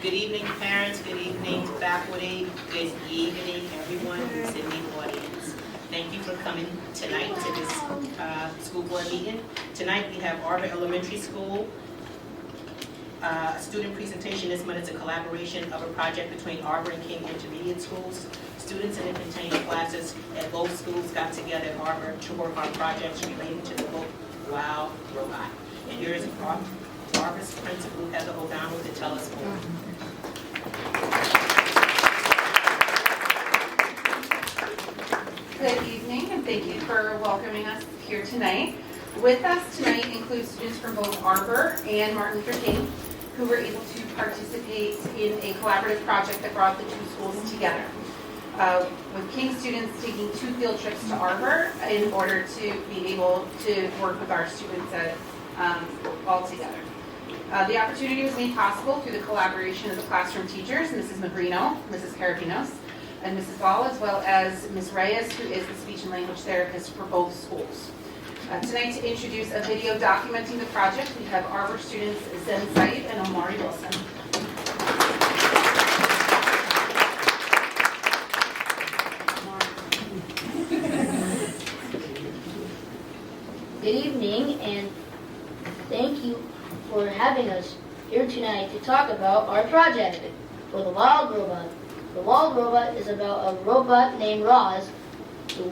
Good evening, parents. Good evening, faculty. Good evening, everyone who's in the audience. Thank you for coming tonight to this school board meeting. Tonight we have Arbor Elementary School. A student presentation this month is a collaboration of a project between Arbor and King Intermediate Schools. Students in the contained classes at both schools got together at Arbor to work on projects relating to the book Wild Robot. And here is Arbor's principal, Heather O'Donnell, to tell us more. Good evening, and thank you for welcoming us here tonight. With us tonight includes students from both Arbor and Martin Luther King, who were able to participate in a collaborative project that brought the two schools together. With King students taking 2 field trips to Arbor in order to be able to work with our students all together. The opportunity was made possible through the collaboration of the classroom teachers, Mrs. Magrino, Mrs. Carabinos, and Mrs. Ball, as well as Ms. Reyes, who is the speech and language therapist for both schools. Tonight, to introduce a video documenting the project, we have Arbor students Zen Saib and Omari Wilson. Good evening, and thank you for having us here tonight to talk about our project for the Wild Robot. The Wild Robot is about a robot named Roz who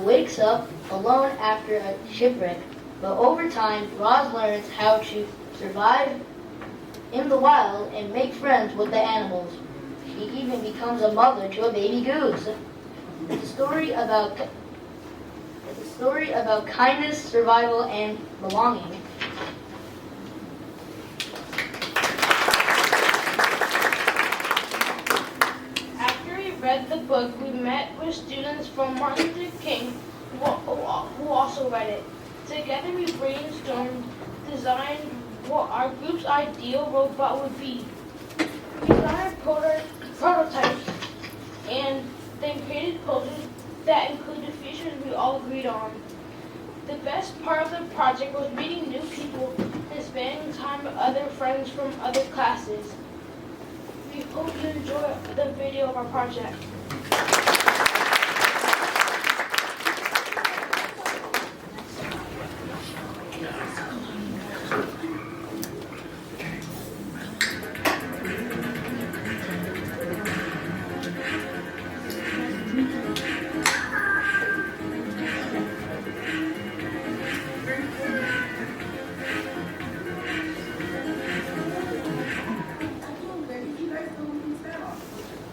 wakes up alone after a shipwreck. But over time, Roz learns how to survive in the wild and make friends with the animals. She even becomes a mother to a baby goose. It's a story about kindness, survival, and belonging. After we read the book, we met with students from Martin Luther King who also read it. Together we brainstormed, designed what our group's ideal robot would be. We designed prototypes and then created poses that included features we all agreed on. The best part of the project was meeting new people and spending time with other friends from other classes. We hope you enjoy the video of our project.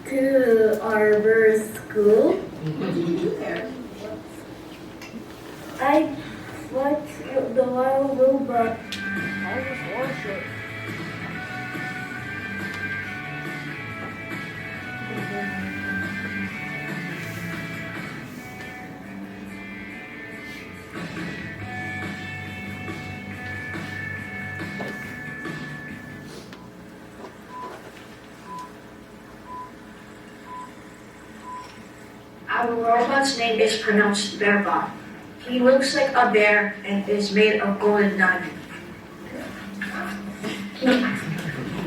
To Arbor School. What did you do there? I watched the Wild Robot. Our robot's name is pronounced Bearbot. He looks like a bear and is made of golden diamond.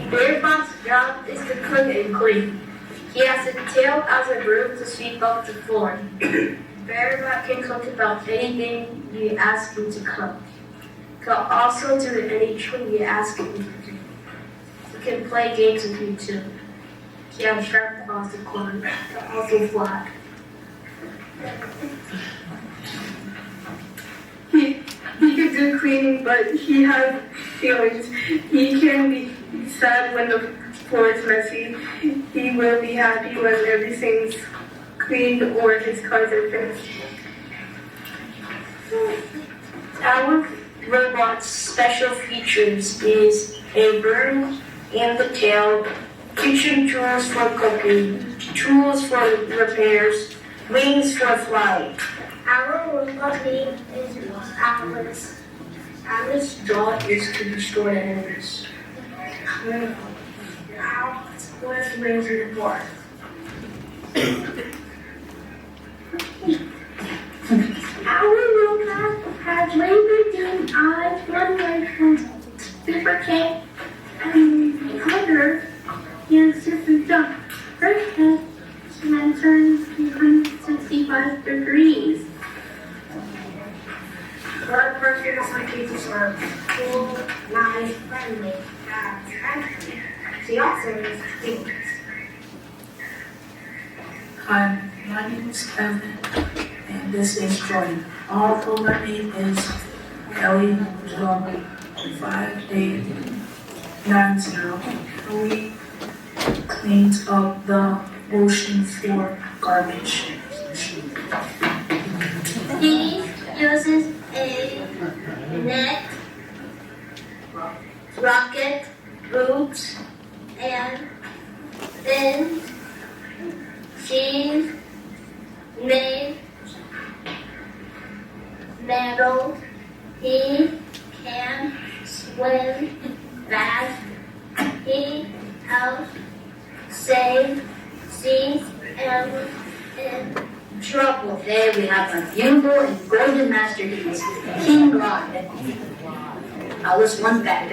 Bearbot's job is to cook and clean. He has a tail as a broom to sweep up the floor. Bearbot can cook about anything you ask him to cook. He can also do anything you ask him to do. He can play games with you too. He has sharp claws to climb, but also flat. He can do cleaning, but he has feelings. He can be sad when the floor is messy. He will be happy when everything's cleaned or his cars are finished. Our robot's special features is a burn in the tail, kitchen tools for cooking, tools for repairs, wings for flying. Our robot name is Atlas. Atlas' job is to destroy enemies. Atlas was raised in the war. Our robot has laser beam eyes, one leg from Super King, And however, he has different stuff. First head turns 365 degrees. Our partners like Jesus are cool, nice, friendly, friendly. She also is dangerous. Hi, my name is Kevin, and this is Jordan. Our program name is Ellie Zombie 5890. We cleaned up the ocean for garbage. He uses a net, rocket, boots, and then she's made metal. He can swim fast. He helps save seas and in trouble. Today we have a beautiful and golden masterpiece, King Ron. I'll list one fact.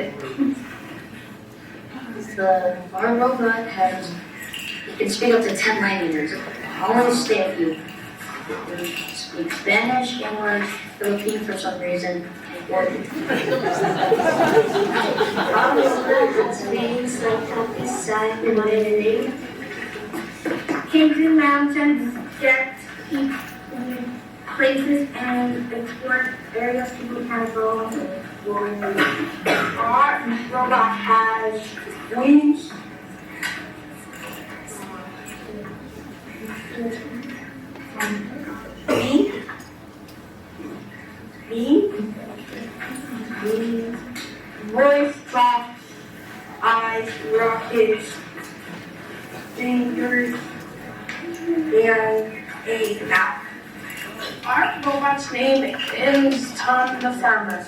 Our robot has, it can speak up to 10 languages. I'll only state a few. We speak Spanish, English, Philippine for some reason, or Our robot has wings that help decide the way. Can do mountains, jets, places, and explore areas people can go. Our robot has wings. Voice box, eyes, rockets, fingers, and a mouth. Our robot's name is Tom the Farmer.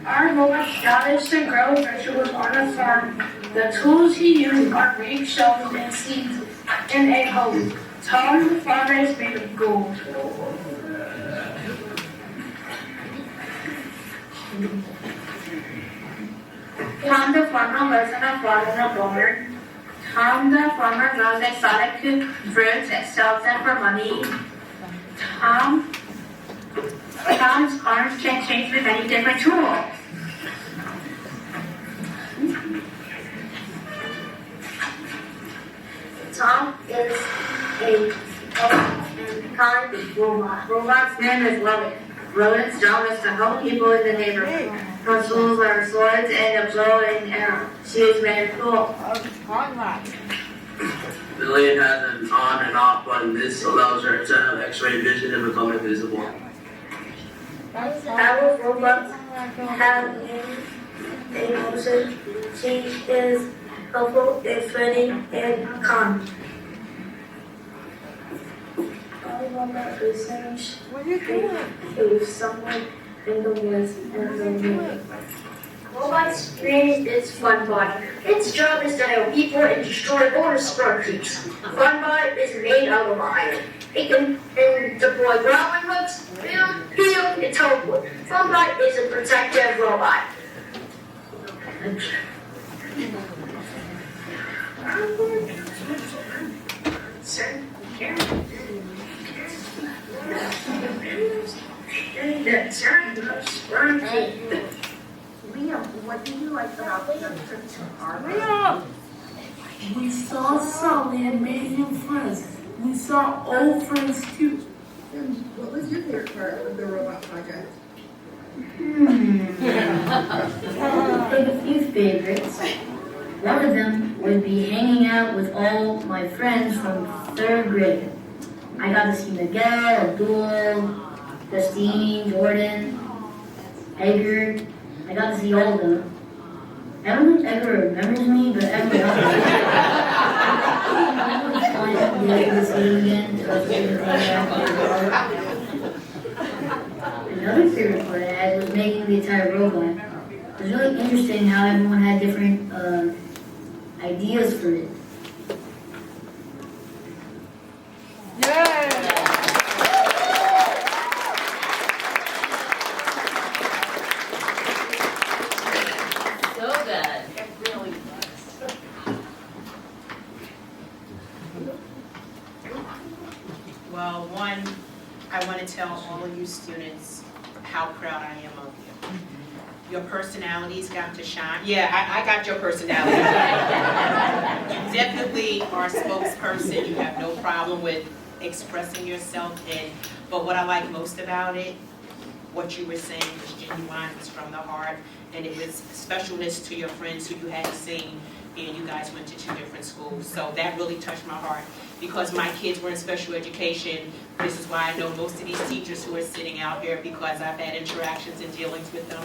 Our robot's job is to grow vegetables on a farm. The tools he uses are rake shovels and seeds and egg holes. Tom the Farmer is made of gold. Tom the Farmer lives in a farm in a barn. Tom the Farmer grows exotic fruits and sells them for money. Tom's arms can change with many different tools. Tom is a kind robot. Robot's name is Logan. Logan's job is to help people in the neighborhood. Her tools are swords and a bow and arrow. She is made of cool. Lillian has an on and off button. This allows her to have x-ray vision and become invisible. Our robot has emotion. She is helpful and friendly and calm. Our robot listens if someone in the woods has a need. Robot's name is Funbot. Its job is to help people and destroy border sparkies. Funbot is made out of iron. It can deploy grappling hooks, build, heal, and teleport. Funbot is a protective robot. Liam, what do you like about the trip to Harvard? We saw some, we had made new friends. We saw old friends too. And what was your favorite part of the robot project? I have a few favorites. One of them would be hanging out with all my friends from 3rd grade. I got to see Miguel, Abdul, Justine, Jordan, Edgar. I got to see all of them. I don't think Edgar remembers me, but everyone else does. It's fun to be able to see him again. Another favorite part I had was making the entire robot. It was really interesting how everyone had different ideas for it. So good. It really was. want to tell all of you students how proud I am of you. Your personalities got to shine. Yeah, I got your personality. You definitely are a spokesperson. You have no problem with expressing yourself. But what I like most about it, what you were saying was genuine, it was from the heart, and it was specialness to your friends who you hadn't seen, and you guys went to 2 different schools. So that really touched my heart. Because my kids were in special education, this is why I know most of these teachers who are sitting out here, because I've had interactions and dealings with them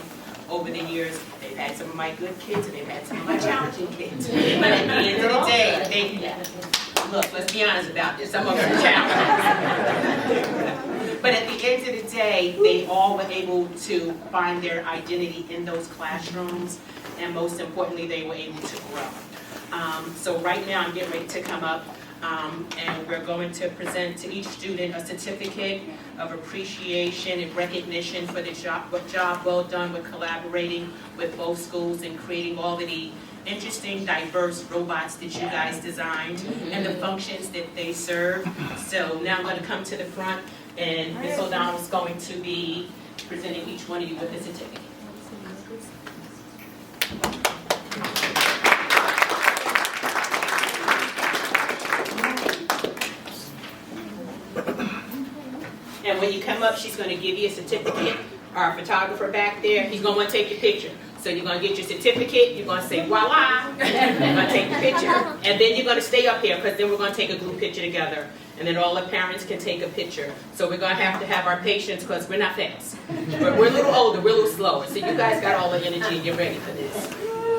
over the years. They've had some of my good kids and they've had some of my challenging kids. But at the end of the day, look, let's be honest about this, some of them are challenging. But at the end of the day, they all were able to find their identity in those classrooms, and most importantly, they were able to grow. So right now, I'm getting ready to come up, and we're going to present to each student a certificate of appreciation and recognition for the job well done with collaborating with both schools and creating all of the interesting, diverse robots that you guys designed and the functions that they serve. So now I'm going to come to the front, and Ms. O'Donnell is going to be presenting each one of you with a certificate. And when you come up, she's going to give you a certificate. Our photographer back there, he's going to want to take your picture. So you're going to get your certificate, you're going to say, voila, you're going to take the picture, and then you're going to stay up here, because then we're going to take a group picture together, and then all the parents can take a picture. So we're going to have our patience, because we're not fast. But we're a little older, we're a little slower. So you guys got all the energy, and you're ready for this.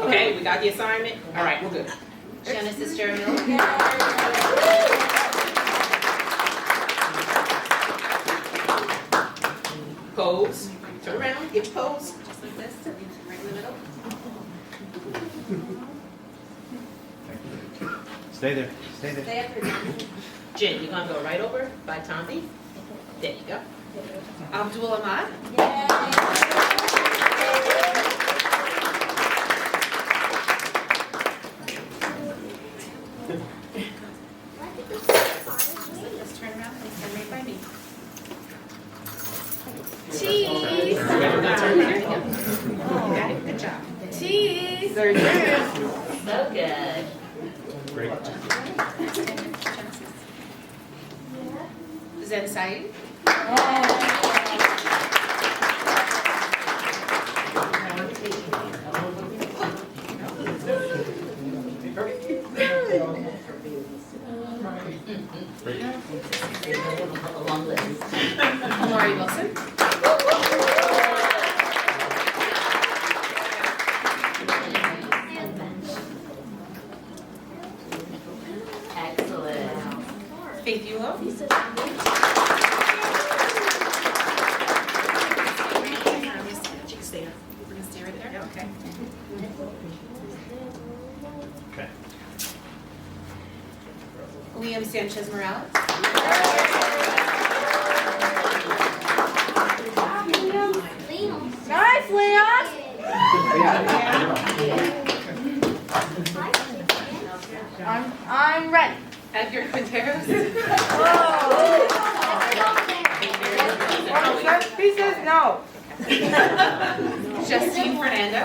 Okay, we got the assignment? All right, we're good. Genesis Jeremiah. Pose. Turn around, give a pose. Just like this. Right in the middle. Stay there. Stay there. Stay up here. Jen, you're going to go right over by Tommy. There you go. Abdul Ahmad. Let's turn around and stand right by me. Cheese. You got it. Good job. Cheese. Very good. So good. Great. Zen Said. Laurie Wilson. Excellent. Faith Yulo. You can stay there. We're going to stay right there? Okay. Okay. Liam Sanchez Morales. Nice, Leon. I'm ready. Edgar Quinteros. He says no. Justine Fernando.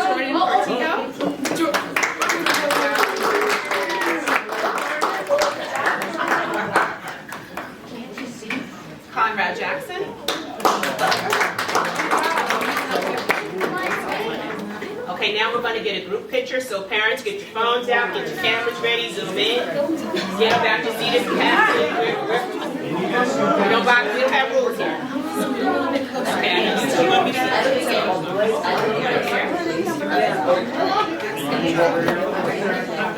Jordan Portillo. Conrad Jackson. Okay, now we're going to get a group picture, so parents, get your phones out, get your cameras ready, zoom in. Get them back to seat if you have to. We don't have rules here. Okay, you want me to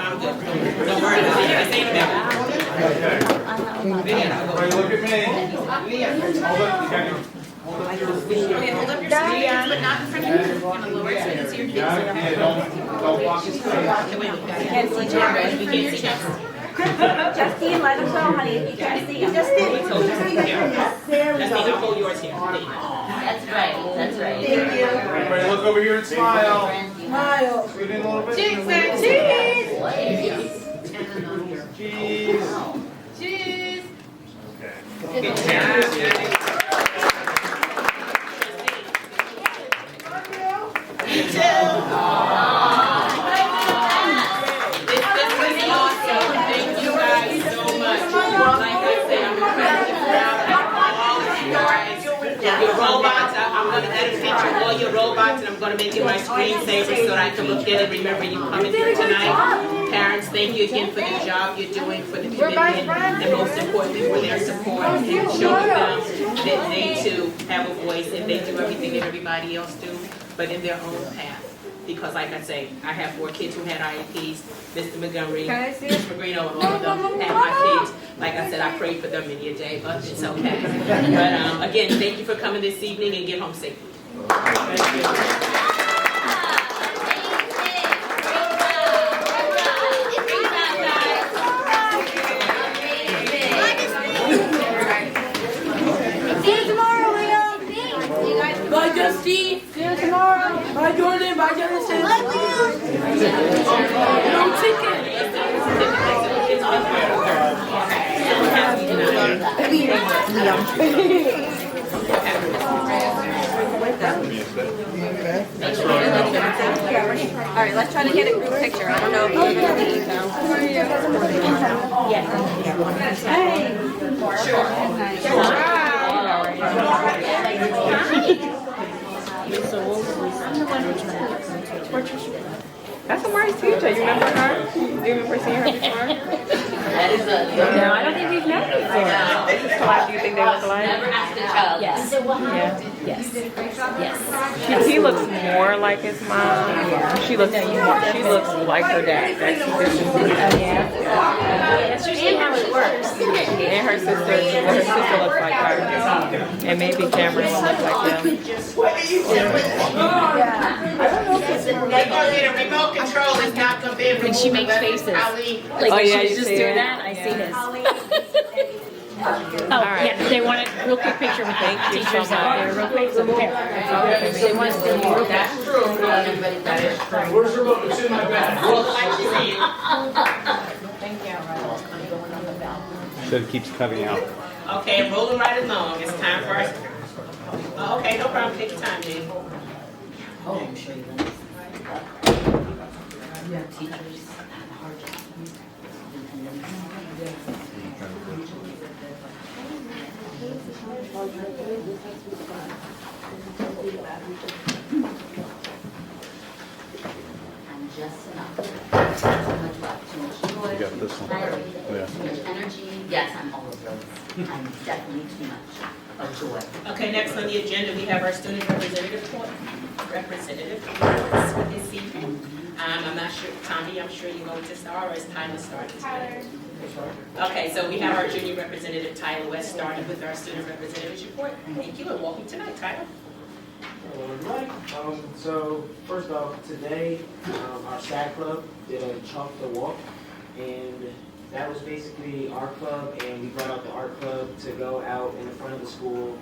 I'm good. Don't worry about it. I say that. Everybody look at me. Okay, hold up your screen, but not in front of you. You're going to lower it so you can see your face. Yeah, don't block his face. Okay, wait, we can't see cameras. We can't see cameras. Justine, let them know, honey, if you can't see them. He told us to be careful. Justine, I'll hold yours here. There you go. That's right, that's right. Thank you. Everybody look over here and smile. Smile. Scoot in a little bit. Cheese and cheese. Cheese. Cheese. Okay. Good job. You too. This was awesome. Thank you guys so much. Like I said, I'm incredibly proud of all of you guys. Your robots, I'm going to get a picture of all your robots and I'm going to make it my screensaver so that I can look at it. Remember you coming here tonight. Parents, thank you again for the job you're doing for the community and most importantly for their support and showing them that they too have a voice and they do everything that everybody else do, but in their own path. Because like I say, I have 4 kids who had IEPs, Mr. Montgomery, Mr. Greeno, and all of them had my kids. Like I said, I prayed for them many a day, but it's okay. But again, thank you for coming this evening and get home safely. Thank you. Bye, Justine. See you tomorrow. Bye, Jordan. Bye, Jonathan. No chicken. All right, let's try to get a group picture. I don't know if you're going to leave now. That's a Mari's teacher. You remember her? Do you remember seeing her before? No, I don't think we've met before. Do you think they look alike? Yes. Yeah. Yes. He looks more like his mom. She looks like her dad. That's usually how it works. And her sister looks like her. And maybe Cameron will look like them. They're gonna get a remote control. It's not gonna be able to When she move makes it. faces. Ali. Like Oh, when yeah, she was you just see doing it? that, I see his. All right. Yeah, they want a real quick picture with the teachers out there, real quick. So here. They want us to do real quick. That's true. That is true. Where's your book? It's in my bag. All the lights you see. So it keeps cutting out. Okay, rolling right along. It's time for us. Oh, okay, no problem. Take your time, man. Oh, I'm sure you will. Teachers have a hard job. I'm just enough. Too much love, too much joy, You got this one. Yeah. too much energy. Yes, I'm all of those. I'm definitely too much of joy. Okay, next on the agenda, we have our student representative reports for this evening. I'm not sure, Tommy, I'm sure you're going to start, or is Tyler starting? Tyler. Okay, so we have our junior representative, Tyler West, starting with our student representative's report. Thank you, and welcome tonight, Tyler. Hello, everybody. So first off, today our SAG club did a chalk the walk, and that was basically our club, and we brought out the art club to go out in the front of the school,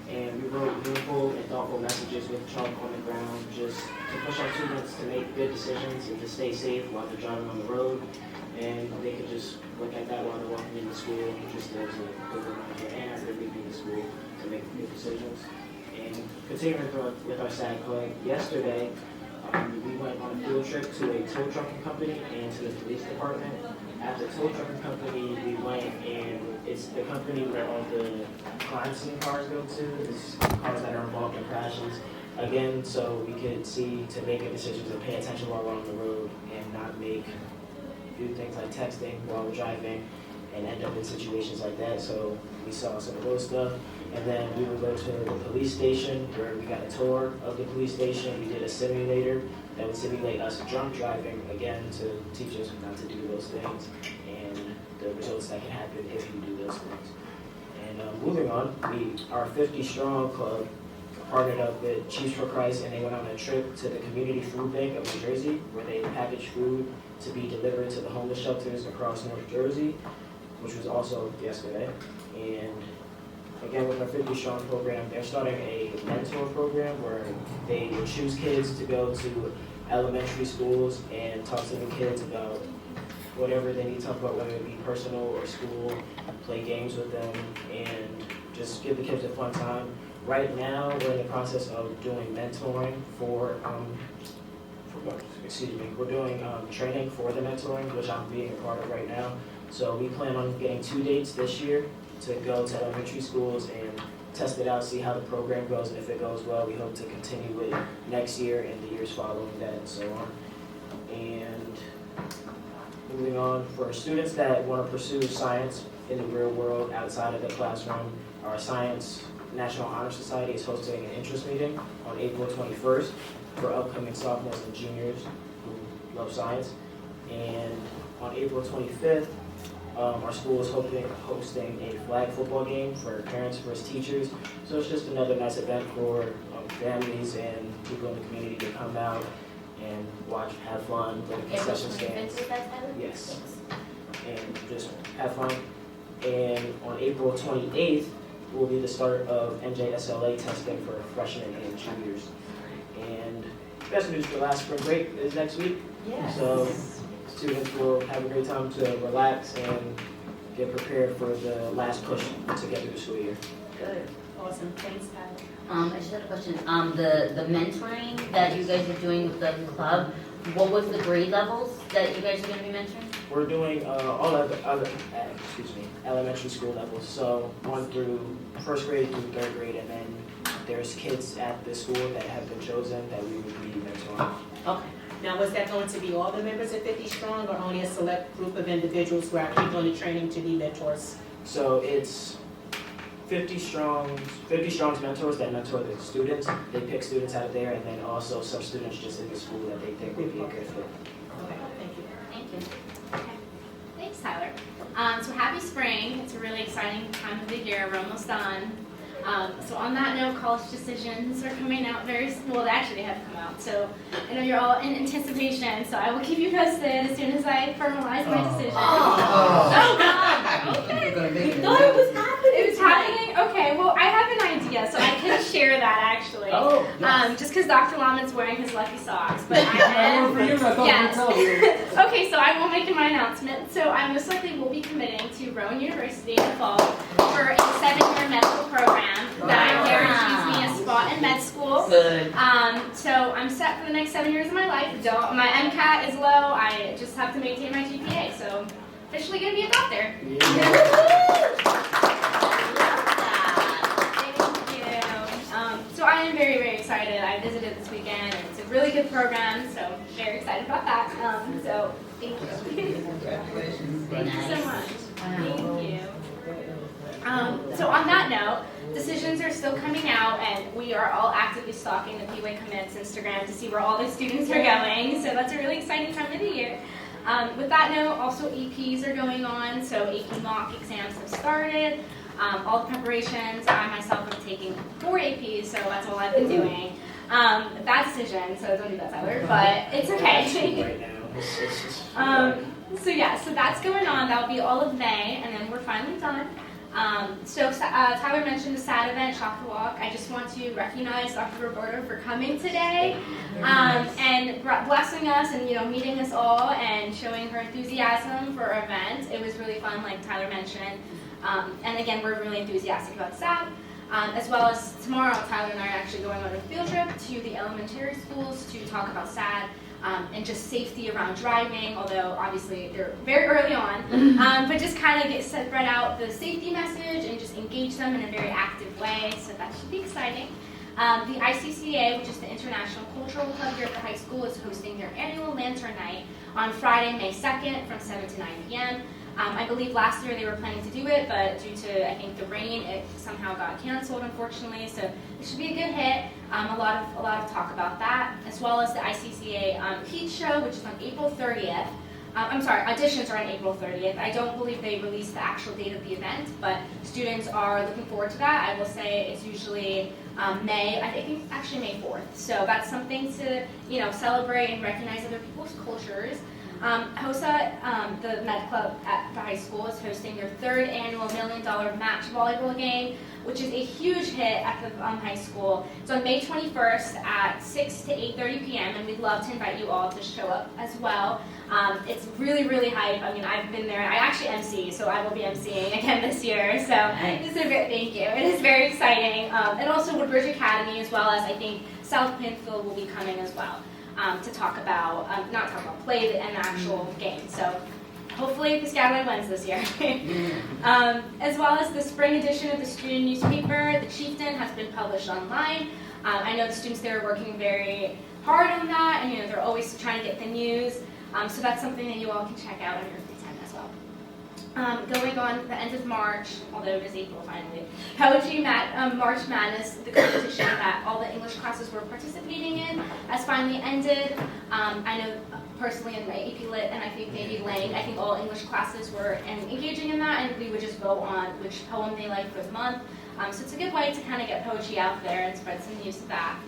and we wrote meaningful and thoughtful messages with chalk on the ground, just to push our students to make good decisions and to stay safe while they're driving on the road, and they could just look at that while they're walking into school, just as a good reminder, and after leaving the school to make good decisions. And continuing with our SAG club, yesterday we went on a field trip to a tow trucking company and to the police department. At the tow trucking company, we went, and it's the company where all the crime scene cars go to, these cars that are involved in crashes. Again, so we could see to make a decision to pay attention while we're on the road and not do things like texting while we're driving and end up in situations like that. So we saw some of those stuff. And then we would go to the police station where we got a tour of the police station. We did a simulator that would simulate us drunk driving, again, to teach us not to do those things and the results that can happen if you do those things. And moving on, our 50 Strong Club partnered up with Chiefs for Christ, and they went on a trip to the Community Food Bank of New Jersey, where they packaged food to be delivered to the homeless shelters across North Jersey, which was also yesterday. And again, with our 50 Strong program, they're starting a mentor program where they will choose kids to go to elementary schools and talk to the kids about whatever they need to talk about, whether it be personal or school, play games with them, and just give the kids a fun time. Right now, we're in the process of doing mentoring we're doing training for the mentoring, which I'm being a part of right now. So we plan on getting 2 dates this year to go to elementary schools and test it out, see how the program goes, and if it goes well, we hope to continue it next year and the years following that and so on. And moving on, for students that want to pursue science in the real world outside of the classroom, our Science National Honor Society is hosting an interest meeting on April 21st for upcoming sophomores and juniors who love science. And on April 25th, our school is hosting a flag football game for parents versus teachers. So it's just another nice event for families and people in the community to come out and watch, have fun, go to concession stands. Yes. And just have fun. And on April 28th will be the start of NJSLA testing for freshmen and juniors. And best news for last spring break is next week. Yes. So students will have a great time to relax and get prepared for the last push to get through the school year. Good. Awesome. Thanks, Tyler. I just had a question. The mentoring that you guys are doing with the club, what was the grade levels that you guys are going to be mentoring? We're doing all elementary school levels. So 1 through first grade through third grade, and then there's kids at the school that have been chosen that we would be mentoring. Okay. Now, was that going to be all the members of 50 Strong, or only a select group of individuals who are actually going to training to be mentors? So it's 50 Strong's mentors that mentor the students. They pick students out of there, and then also some students just in the school that they think would be a good fit. Okay, thank you. Thank you. Okay. Thanks, Tyler. So happy spring. It's a really exciting time of the year. We're almost done. So on that note, college decisions are coming out very soon. Well, actually they have come out. So I know you're all in anticipation. So I will keep you posted as soon as I formalize my decision. Oh God! Okay. You thought it was happening. It was happening? Okay, well, I have an idea, so I can share that actually. Oh, yes. Just because Dr. Lamon's wearing his lucky socks. But I am. for you, I thought Yes. you would tell me. Okay, so I will make my announcement. So I most likely will be committing to Rowan University in the fall for a 7-year medical program that guarantees me a spot in med school. Good. So I'm set for the next 7 years of my life. My MCAT is low. I just have to maintain my GPA. So officially going to be a doctor. So I am very, very excited. I visited this weekend, and it's a really good program, so I'm very excited about that. So thank you. Congratulations. Thank you so much. Thank you. So on that note, decisions are still coming out, and we are all actively stalking the PWA Commits Instagram to see where all the students are going. So that's a really exciting time of the year. With that note, also APs are going on, so AP mock exams have started. All the preparations, I myself have taken 4 APs, so that's all I've been doing. Bad decision, so don't do that, Tyler, but it's okay. Right now. So yeah, so that's going on. That'll be all of May, and then we're finally done. Tyler mentioned the SAD event, Shop the Walk. I just want to recognize Dr. Roberto for coming today and blessing us and meeting us all and showing her enthusiasm for our event. It was really fun, like Tyler mentioned. And again, we're really enthusiastic about SAD. As well as tomorrow, Tyler and I are actually going on a field trip to the elementary schools to talk about SAD and just safety around driving, although obviously they're very early on, but just kind of spread out the safety message and just engage them in a very active way, so that should be exciting. The ICCA, which is the International Cultural Club here at the high school, is hosting their annual Lantern Night on Friday, May 2nd from 7 to 9 p.m. I believe last year they were planning to do it, but due to, I think, the rain, it somehow got canceled, unfortunately. So it should be a good hit. A lot of talk about that, as well as the ICCA Peach Show, which is on April 30th. auditions are on April 30th. I don't believe they released the actual date of the event, but students are looking forward to that. I will say it's usually May, I think it's actually May 4th. So that's something to, celebrate and recognize other people's cultures. HOSA, the Med Club at the high school, is hosting their 3rd annual $1 Million Match Volleyball game, which is a huge hit at the high school. It's on May 21st at 6 to 8:30 p.m. and we'd love to invite you all to show up as well. It's really, really hype. I mean, I've been there. I actually MC, so I will be MCing again this year. So Nice. thank you. It is very exciting. And also Woodbridge Academy, as well as I think South Plainfield will be coming as well to talk about, play an actual game. So hopefully the Piscataway wins this year. As well as the spring edition of the student newspaper, The Chieftain, has been published online. I know the students there are working very hard on that, and they're always trying to get the news. So that's something that you all can check out on your free time as well. Going on the end of March, although it is April finally, March Madness, the competition that all the English classes were participating in, has finally ended. I know personally in my AP Lit and I think maybe Lang, I think all English classes were engaging in that, and we would just vote on which poem they liked for the month. So it's a good way to kind of get poetry out there and spread some news of that.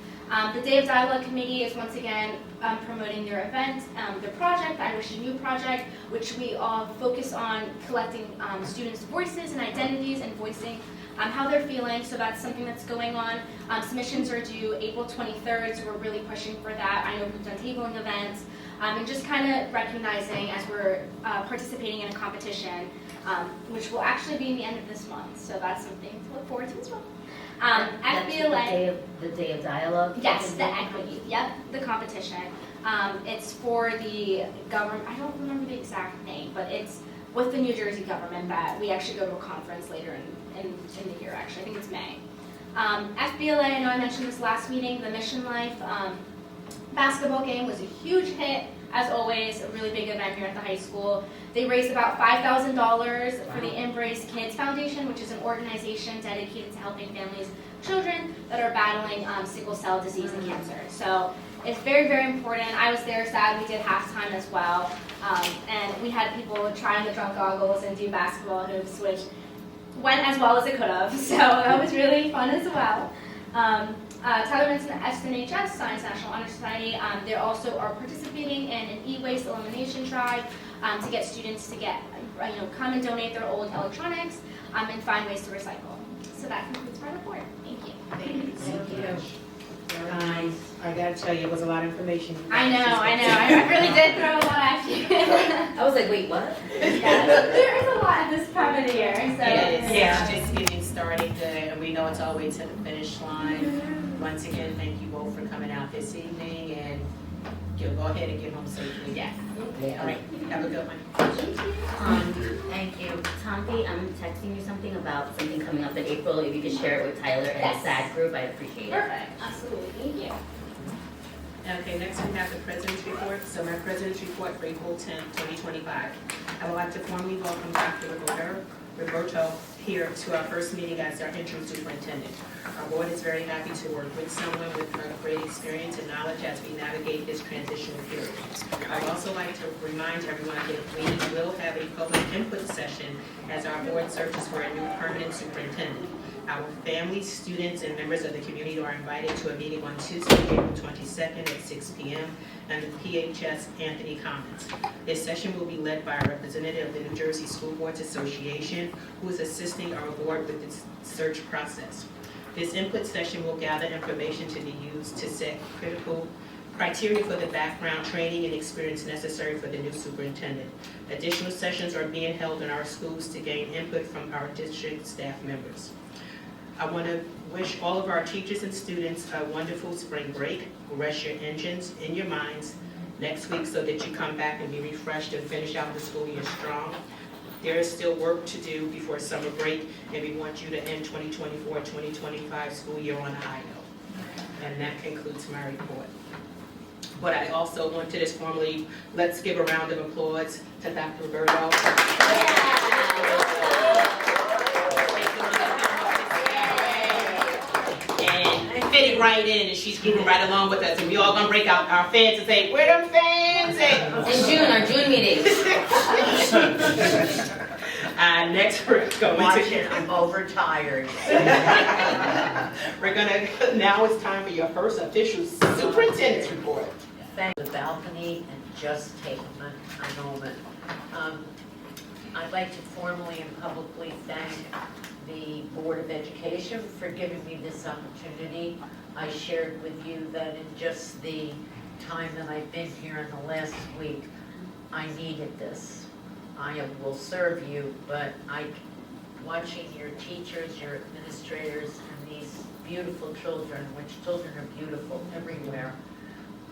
The Day of Dialogue Committee is once again promoting their event, their project, the I Wish You Knew project, which we all focus on collecting students' voices and identities and voicing how they're feeling. So that's something that's going on. Submissions are due April 23rd, so we're really pushing for that. I know we've done tabling events, and just kind of recognizing as we're participating in a competition, which will actually be in the end of this month. So that's something to look forward to as well. FBLA. The day of dialogue? Yes, the equity. Yep, the competition. It's for the government. I don't remember the exact name, but it's with the New Jersey government that we actually go to a conference later in the year. Actually, I think it's May. FBLA. I know I mentioned this last meeting. The Mission Life basketball game was a huge hit. As always, a really big event here at the high school. They raised about $5,000 for the Embrace Kids Foundation, which is an organization dedicated to helping families, children that are battling sickle cell disease and cancer. So it's very, very important. I was there, sad we did halftime as well. And we had people try on the drunk goggles and do basketball hoops, which went as well as it could have. So that was really fun as well. Tyler Benson SNHS, Science National Honor Society, they also are participating in an e-waste elimination drive to get students to come and donate their old electronics and find ways to recycle. So that concludes my report. Thank you. Thank you. Guys, I gotta tell you, it was a lot of information. I know. I really did throw a lot at you. I was like, wait, what? Yeah, there is a lot at this time of the year. So It is. Yeah. It's just getting started good, and we know it's all the way to the finish line. Once again, thank you both for coming out this evening, and go ahead and get home safely. Yes. All right. Have a good one. Thank you. Tompi, I'm texting you something about something coming up in April. If you could share it with Tyler and the SAG group, I'd appreciate it. Perfect. Absolutely. Thank you. Okay, next we have the President's Report. So my President's Report for April 10th, 2025. I would like to formally welcome Dr. Roberto here to our first meeting as our interim superintendent. Our board is very happy to work with someone with great experience and knowledge as we navigate this transitional period. I would also like to remind everyone that we will have a public input session as our board searches for a new permanent superintendent. Our families, students, and members of the community are invited to a meeting on Tuesday, April 22nd at 6 p.m. and the PHS Anthony Commons. This session will be led by a representative of the New Jersey School Boards Association, who is assisting our board with the search process. This input session will gather information to be used to set critical criteria for the background, training, and experience necessary for the new superintendent. Additional sessions are being held in our schools to gain input from our district staff members. I want to wish all of our teachers and students a wonderful spring break. Rest your engines in your minds next week so that you come back and be refreshed and finish out the school year strong. There is still work to do before summer break, and we want you to end 2024-2025 school year on a high note. And that concludes my report. But I also want to just formally, let's give a round of applause to Dr. Roberto. And made it right in, and she's grooving right along with us. And we all gonna break out our fans and say, "Where them fans at?" In June, our June meeting. Next we're going to. I'm overtired. We're gonna. Now it's time for your first official superintendent's report. Thank the balcony and just take a moment. I'd like to formally and publicly thank the Board of Education for giving me this opportunity. I shared with you that in just the time that I've been here in the last week, I needed this. I will serve you, but watching your teachers, your administrators, and these beautiful children, which children are beautiful everywhere,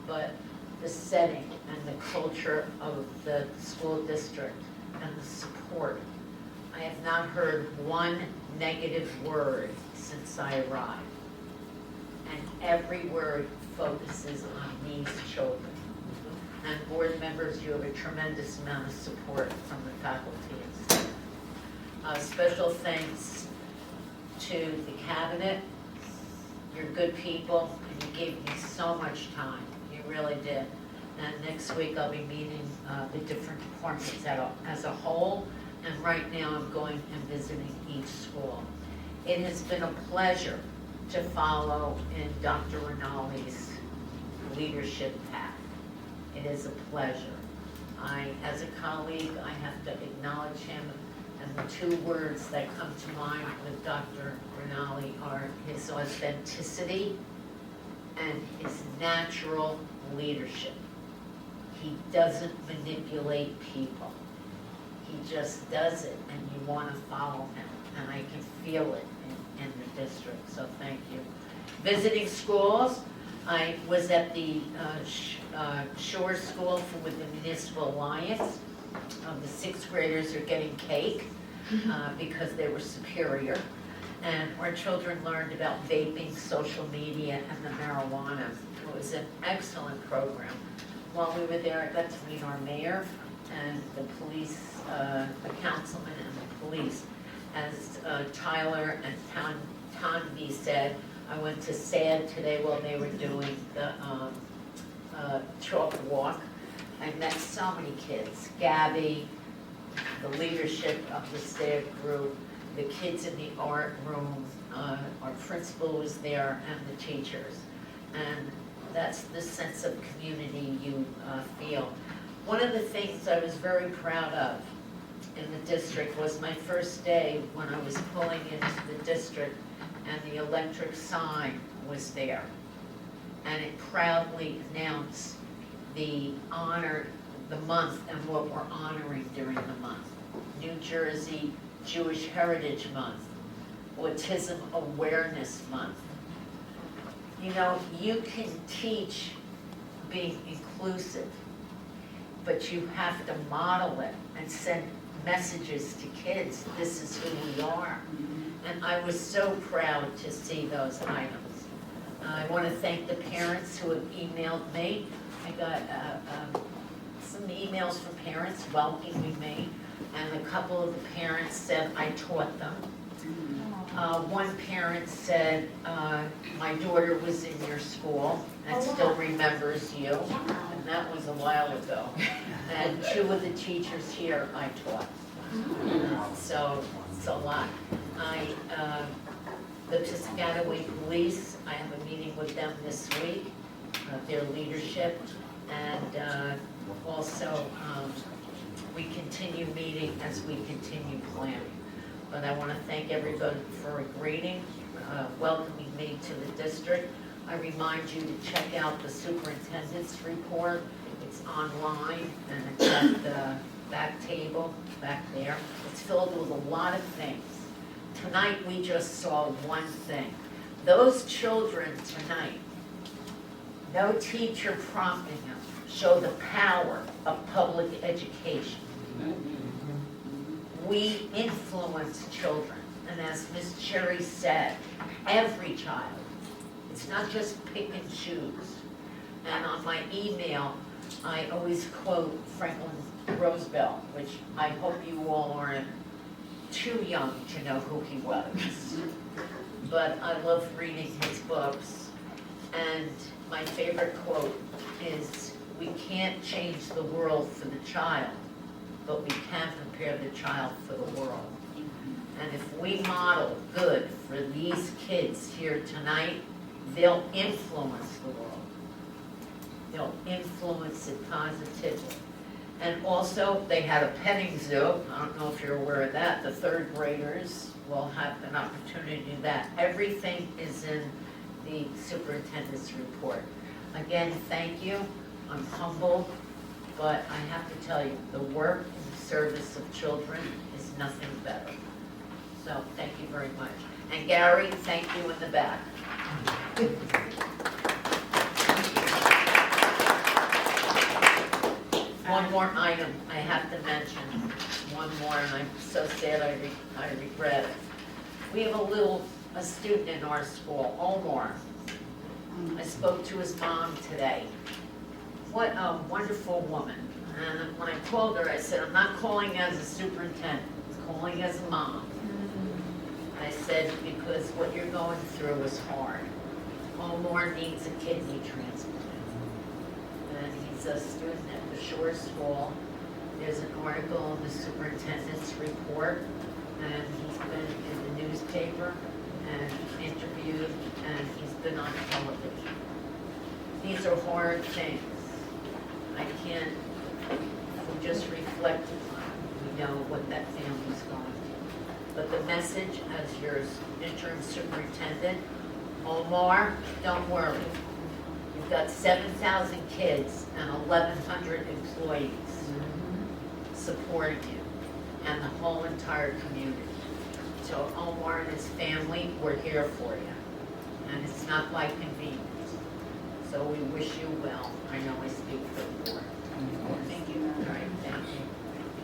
but the setting and the culture of the school district and the support. I have not heard one negative word since I arrived. And every word focuses on these children. And board members, you have a tremendous amount of support from the faculty and staff. Special thanks to the cabinet. You're good people, and you gave me so much time. You really did. And next week I'll be meeting the different departments as a whole. And right now I'm going and visiting each school. It has been a pleasure to follow in Dr. Rinaldi's leadership path. It is a pleasure. As a colleague, I have to acknowledge him, and the two words that come to mind with Dr. Rinaldi are his authenticity and his natural leadership. He doesn't manipulate people. He just does it, and you want to follow him, and I can feel it in the district, so thank you. Visiting schools, I was at the Shore School with the Municipal Alliance. The sixth graders are getting cake because they were superior, and our children learned about vaping, social media, and the marijuana. It was an excellent program. While we were there, I got to meet our mayor and the police, the councilman and the police. As Tyler and Tanvi said, I went to SAD today while they were doing the chalk walk. I met so many kids. Gabby, the leadership of the SAD group, the kids in the art room, our principal was there, and the teachers. And that's the sense of community you feel. One of the things I was very proud of in the district was my first day when I was pulling into the district and the electric sign was there. And it proudly announced the month and what we're honoring during the month. New Jersey Jewish Heritage Month, Autism Awareness Month. You know, you can teach being inclusive, but you have to model it and send messages to kids. This is who we are. And I was so proud to see those items. I want to thank the parents who have emailed me. I got some emails from parents welcoming me, and a couple of the parents said I taught them. One parent said, my daughter was in your school and still remembers you, and that was a while ago. And two of the teachers here I taught. So it's a lot. The Piscataway Police, I have a meeting with them this week, their leadership, and also we continue meeting as we continue planning. But I want to thank everybody for agreeing, welcoming me to the district. I remind you to check out the superintendent's report. It's online and it's at the back table back there. It's filled with a lot of things. Tonight we just saw one thing. Those children tonight, no teacher prompting them, show the power of public education. We influence children, and as Ms. Cherry said, every child. It's not just pick and choose. And on my email, I always quote Franklin Roosevelt, which I hope you all aren't too young to know who he was. But I love reading his books, And my favorite quote is, "We can't change the world for the child, but we can prepare the child for the world." And if we model good for these kids here tonight, they'll influence the world. They'll influence it positively. And also, they had a petting zoo. I don't know if you're aware of that. The third graders will have an opportunity to do that. Everything is in the superintendent's report. Again, thank you. I'm humbled, but I have to tell you, the work in the service of children is nothing better. So, thank you very much. And Gary, thank you in the back. One more item I have to mention, one more, and I'm so sad I regret it. We have a student in our school, Omar. I spoke to his mom today. What a wonderful woman. And when I called her, I said, "I'm not calling as a superintendent, I'm calling as a mom." I said, because what you're going through is hard. Omar needs a kidney transplant. And he's a student at the Shore School. There's an article in the superintendent's report, and he's been in the newspaper and interviewed, and he's been on television. These are hard things. I can't, if we just reflect upon it, we know what that family's going through. But the message as your interim superintendent, Omar, don't worry. You've got 7,000 kids and 1,100 employees supporting you, and the whole entire community. So Omar and his family, we're here for you. And it's not by convenience. So we wish you well. I know I speak for the board. Thank you. All right, thank you.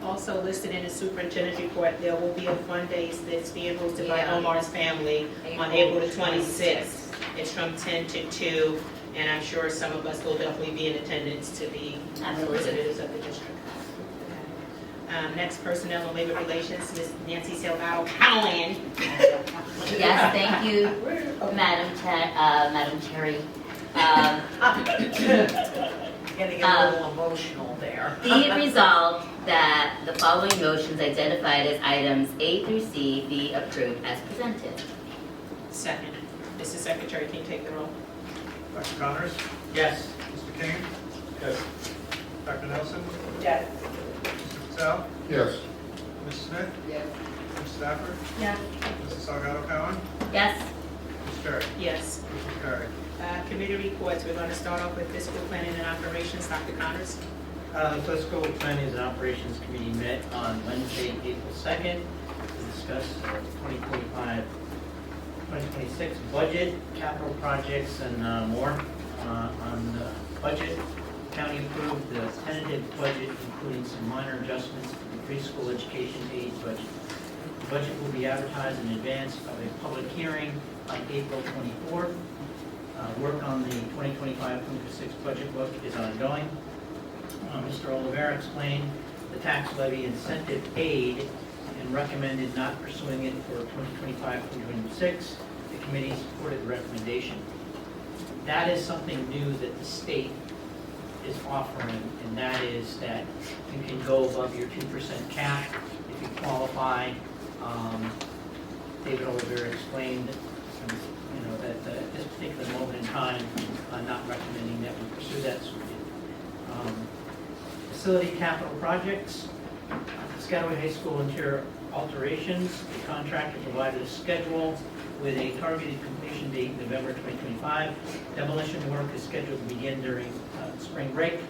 Also listed in the superintendent's report, there will be a fun day that's being hosted by Omar's family on April the 26th. It's from 10 to 2, and I'm sure some of us will definitely be in attendance to be representatives of the district. Next, Personnel and Labor Relations, Ms. Nancy Salgado Howland. Yes, thank you, Madam Cherry. Getting a little emotional there. Be it resolved that the following motions identified as items A through C be approved as presented. Second. Mrs. Secretary, can you take the roll? Dr. Connors? Yes. Mr. King? Yes. Dr. Nelson? Yes. Mr. Patel? Yes. Ms. Smith? Yes. Ms. Stafford? Yes. Mrs. Salgado Cowan? Yes. Ms. Cherry? Yes. Motion carried. Committee reports, we're going to start off with fiscal planning and operations. Dr. Connors. The Fiscal Planning and Operations Committee met on Wednesday, April 2nd, to discuss 2026 budget, capital projects, and more. On the budget, county approved the tentative budget, including some minor adjustments to the preschool education aid budget. The budget will be advertised in advance of a public hearing on April 24th. Work on the 2025-26 budget book is ongoing. Mr. Oliveira explained the tax levy incentive aid and recommended not pursuing it for 2025-26. The committee supported the recommendation. That is something new that the state is offering, and that is that you can go above your 2% cap if you qualify. David Oliveira explained that at this particular moment in time, not recommending that we pursue that. So we did. Facility capital projects, Piscataway High School interior alterations. The contractor provided a schedule with a targeted completion date in November 2025. Demolition work is scheduled to begin during spring break.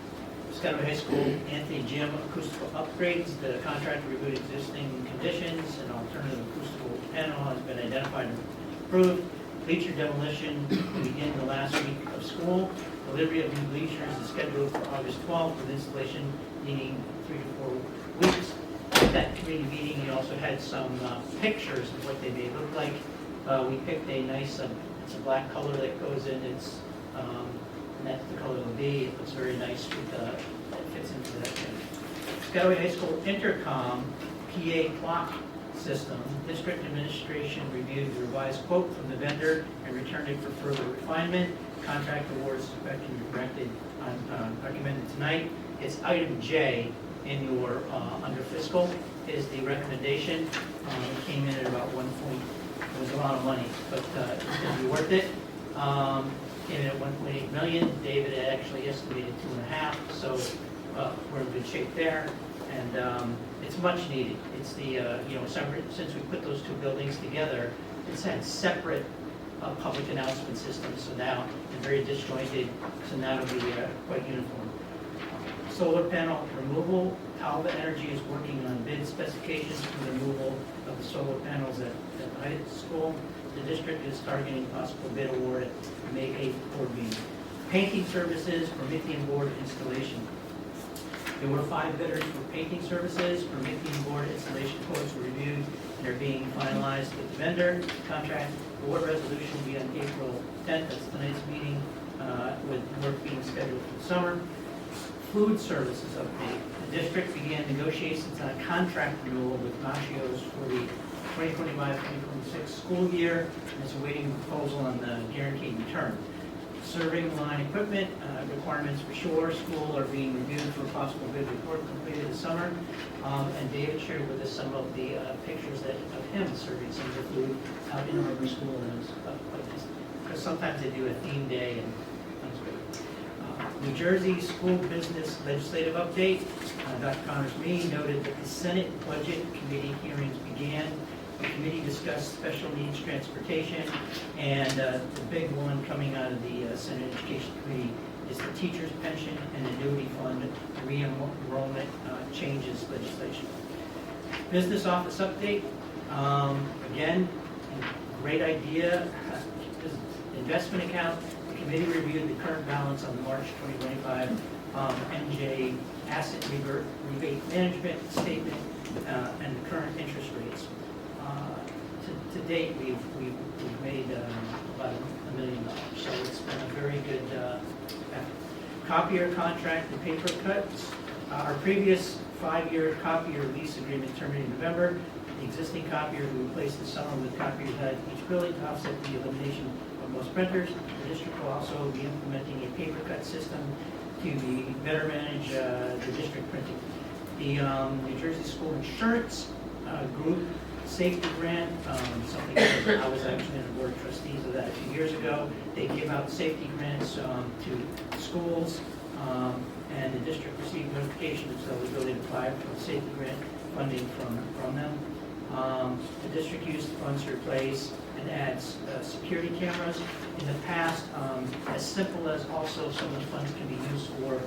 Piscataway High School Anthony Gym acoustical upgrades. The contractor reviewed existing conditions. An alternative acoustical panel has been identified and approved. Bleacher demolition will begin the last week of school. Delivery of new bleachers is scheduled for August 12th, with installation needing 3 to 4 weeks. At that committee meeting, we also had some pictures of what they may look like. We picked a nice, it's a black color that goes in. It's and that's the color it'll be. It looks very nice with that fits into that thing. Piscataway High School intercom PA clock system. District administration reviewed the revised quote from the vendor and returned it for further refinement. contract awards recommended tonight. It's item J in your, under fiscal, is the recommendation. It came in at about 1 point, it was a lot of money, but it's going to be worth it. Came in at 1.8 million. David had actually estimated 2.5, so we're in good shape there. And it's much needed. It's the, since we put those two buildings together, it's had separate public announcement systems, so now, and very disjointed, so now it'll be quite uniform. Solar panel removal. Alva Energy is working on bid specifications for the removal of the solar panels at the high school. The district is targeting possible bid award at May 8th board meeting. Painting services, Promethean board installation. There were 5 bidders for painting services. Promethean board installation quotes were reviewed and are being finalized with the vendor. Contract award resolution will be on April 10th. That's tonight's meeting, with work being scheduled for the summer. Food services update. The district began negotiations on a contract renewal with Machios for the 2025-2026 school year, and is awaiting proposal on the guaranteed return. Serving line equipment requirements for Shore School are being reviewed for a possible bid report completed this summer. And David shared with us some of the pictures of him serving some of the food out in Arbor School, and because sometimes they do a theme day and that's great. New Jersey School Business Legislative Update. Dr. Connors-Mee noted that the Senate Budget Committee hearings began. The committee discussed special needs transportation, and the big one coming out of the Senate Education Committee is the teacher's pension and annuity fund re-enrollment changes legislation. Business office update. Again, great idea. Investment account. The committee reviewed the current balance on the March 2025 NJ asset rebate management statement and the current interest rates. To date, we've made about $1 million, so it's been a very good effort. Copier contract and paper cuts. Our previous 5-year copier lease agreement terminated in November. The existing copier we replaced this summer with copiers at each building to offset the elimination of most printers. The district will also be implementing a paper cut system to better manage the district printing. The New Jersey School Insurance Group Safety Grant, something that I was actually on the board of trustees of that a few years ago. They give out safety grants to schools, and the district received notification, so the ability to apply for the safety grant funding from them. The district used the funds to replace and add security cameras. In the past, as simple as also some of the funds can be used for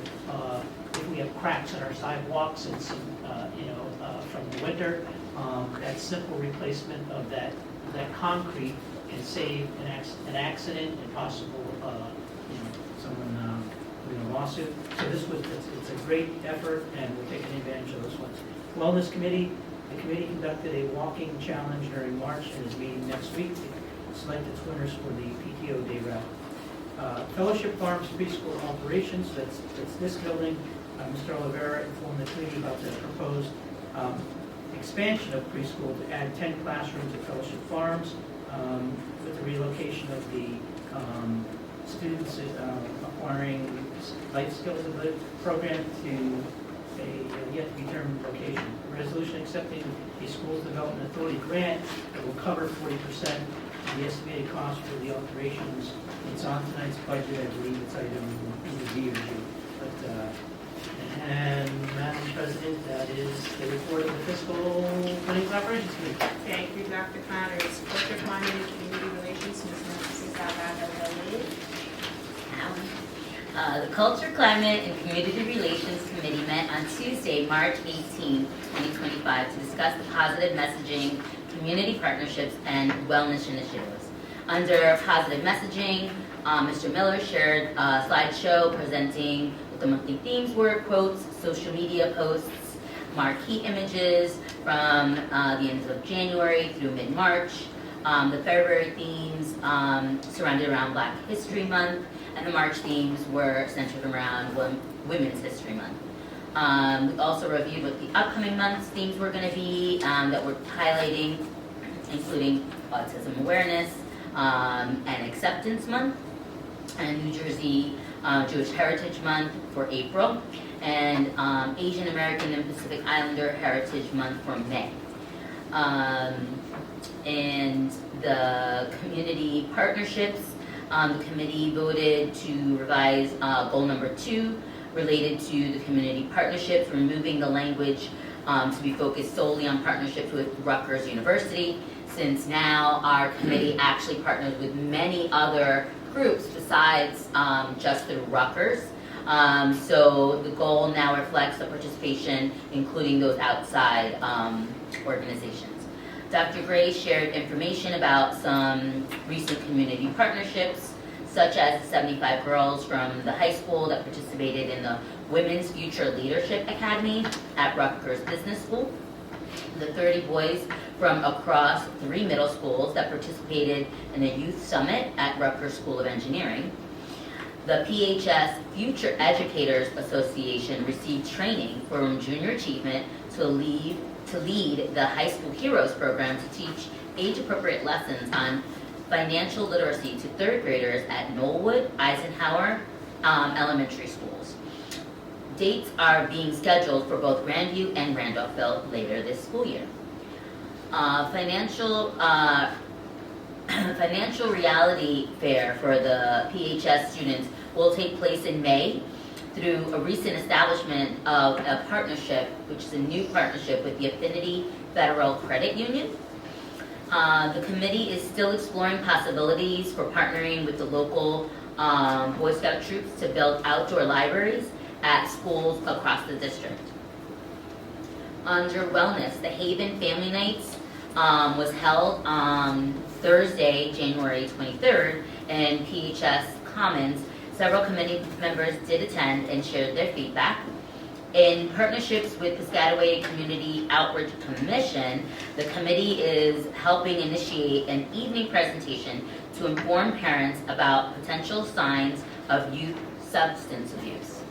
if we have cracks in our sidewalks and some, from the winter. That simple replacement of that concrete can save an accident and possible someone doing a lawsuit. So it's a great effort, and we're taking advantage of those ones. Wellness Committee. The committee conducted a walking challenge during March and is meeting next week to select its winners for the PTO Day route. Fellowship Farms Preschool Operations, that's this building. Mr. Oliveira informed the committee about the proposed expansion of preschool to add 10 classrooms at Fellowship Farms with the relocation of the students acquiring life skills of the program to a yet-to-be-determined location. A resolution accepting a Schools Development Authority grant that will cover 40% of the estimated cost for the alterations. It's on tonight's budget, I believe it's item D or G. And Madam President, that is the report of the Fiscal Planning Operations Committee. Thank you, Dr. Connors. Culture, Climate, and Community Relations, Ms. Nancy Salgado. The Culture, Climate, and Community Relations Committee met on Tuesday, March 18, 2025, to discuss the positive messaging, community partnerships, and wellness initiatives. Under positive messaging, Mr. Miller shared a slideshow presenting what the monthly themes were, quotes, social media posts, marquee images from the end of January through mid-March. The February themes surrounded around Black History Month, and the March themes were centered around Women's History Month. We also reviewed what the upcoming month's themes were going to be that we're highlighting, including Autism Awareness and Acceptance Month. and New Jersey Jewish Heritage Month for April, and Asian American and Pacific Islander Heritage Month for May. And the community partnerships, the committee voted to revise goal number 2 related to the community partnerships, removing the language to be focused solely on partnerships with Rutgers University, since now our committee actually partners with many other groups besides just the Rutgers. So the goal now reflects the participation, including those outside organizations. Dr. Gray shared information about some recent community partnerships, such as the 75 girls from the high school that participated in the Women's Future Leadership Academy at Rutgers Business School, the 30 boys from across 3 middle schools that participated in a youth summit at Rutgers School of Engineering. The PHS Future Educators Association received training from junior achievement to lead the High School Heroes program to teach age-appropriate lessons on financial literacy to 3rd graders at Knollwood, Eisenhower elementary schools. Dates are being scheduled for both Grandview and Randolphville later this school year. Financial reality fair for the PHS students will take place in May through a recent establishment of a partnership, which is a new partnership with the Affinity Federal Credit Union. The committee is still exploring possibilities for partnering with the local Boy Scout troops to build outdoor libraries at schools across the district. Under wellness, the Haven Family Nights was held on Thursday, January 23rd, in PHS Commons. Several committee members did attend and shared their feedback. In partnerships with Piscataway Community Outreach Commission, the committee is helping initiate an evening presentation to inform parents about potential signs of youth substance abuse.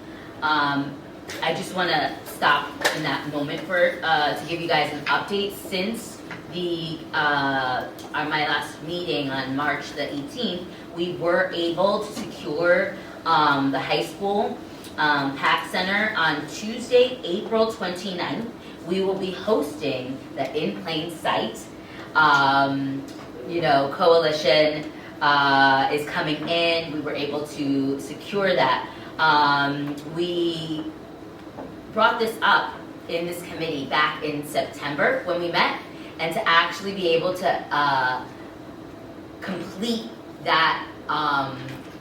I just want to stop in that moment to give you guys an update. Since my last meeting on March the 18th, we were able to secure the high school PAC Center on Tuesday, April 29th. We will be hosting the In Plain Sight, coalition is coming in. We were able to secure that. We brought this up in this committee back in September when we met, and to actually be able to complete that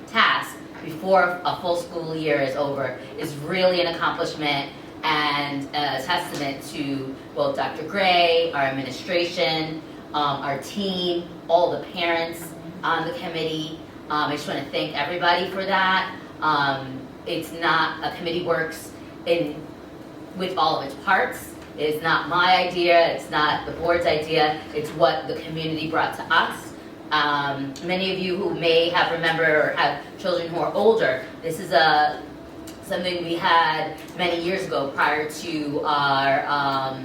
task before a full school year is over is really an accomplishment and a testament to both Dr. Gray, our administration, our team, all the parents on the committee. I just want to thank everybody for that. It's not, a committee works with all of its parts. It's not my idea, it's not the board's idea, it's what the community brought to us. Many of you who may have remembered or have children who are older, this is something we had many years ago prior to our,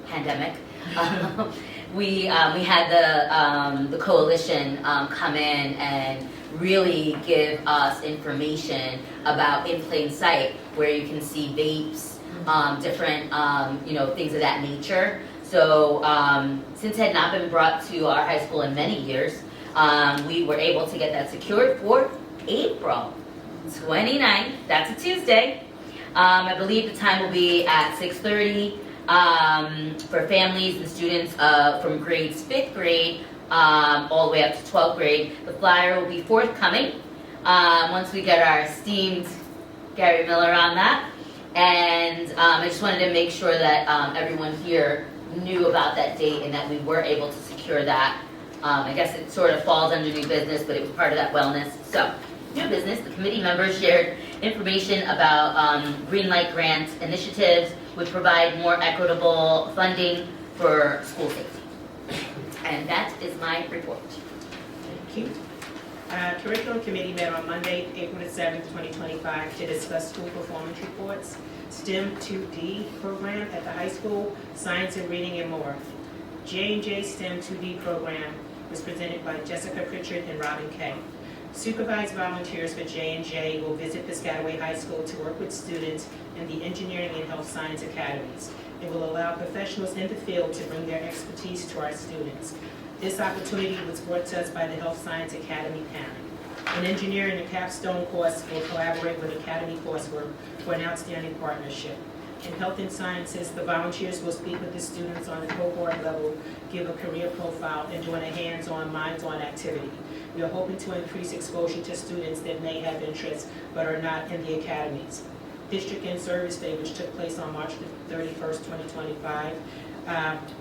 pandemic. We had the coalition come in and really give us information about In Plain Sight, where you can see vapes, different, things of that nature. So since it had not been brought to our high school in many years, we were able to get that secured for April 29th. That's a Tuesday. I believe the time will be at 6:30 for families and students from grades 5th grade all the way up to 12th grade. The flyer will be forthcoming once we get our esteemed Gary Miller on that. And I just wanted to make sure that everyone here knew about that date and that we were able to secure that. I guess it sort of falls under new business, but it was part of that wellness. So, new business, the committee members shared information about Green Light Grant initiatives, which provide more equitable funding for school safety. And that is my report. Thank you. Curriculum Committee met on Monday, April the 7th, 2025 to discuss school performance reports, STEM 2D program at the high school, science and reading and more. J&J STEM 2D program was presented by Jessica Pritchard and Robin Kay. Supervised volunteers for J&J will visit Piscataway High School to work with students in the engineering and health science academies. It will allow professionals in the field to bring their expertise to our students. This opportunity was brought to us by the Health Science Academy parent. In engineering, the capstone course will collaborate with Academy coursework for an outstanding partnership. In health and sciences, the volunteers will speak with the students on a cohort level, give a career profile, and doing a hands-on, minds-on activity. We are hoping to increase exposure to students that may have interest but are not in the academies. District in-service day, which took place on March 31st, 2025,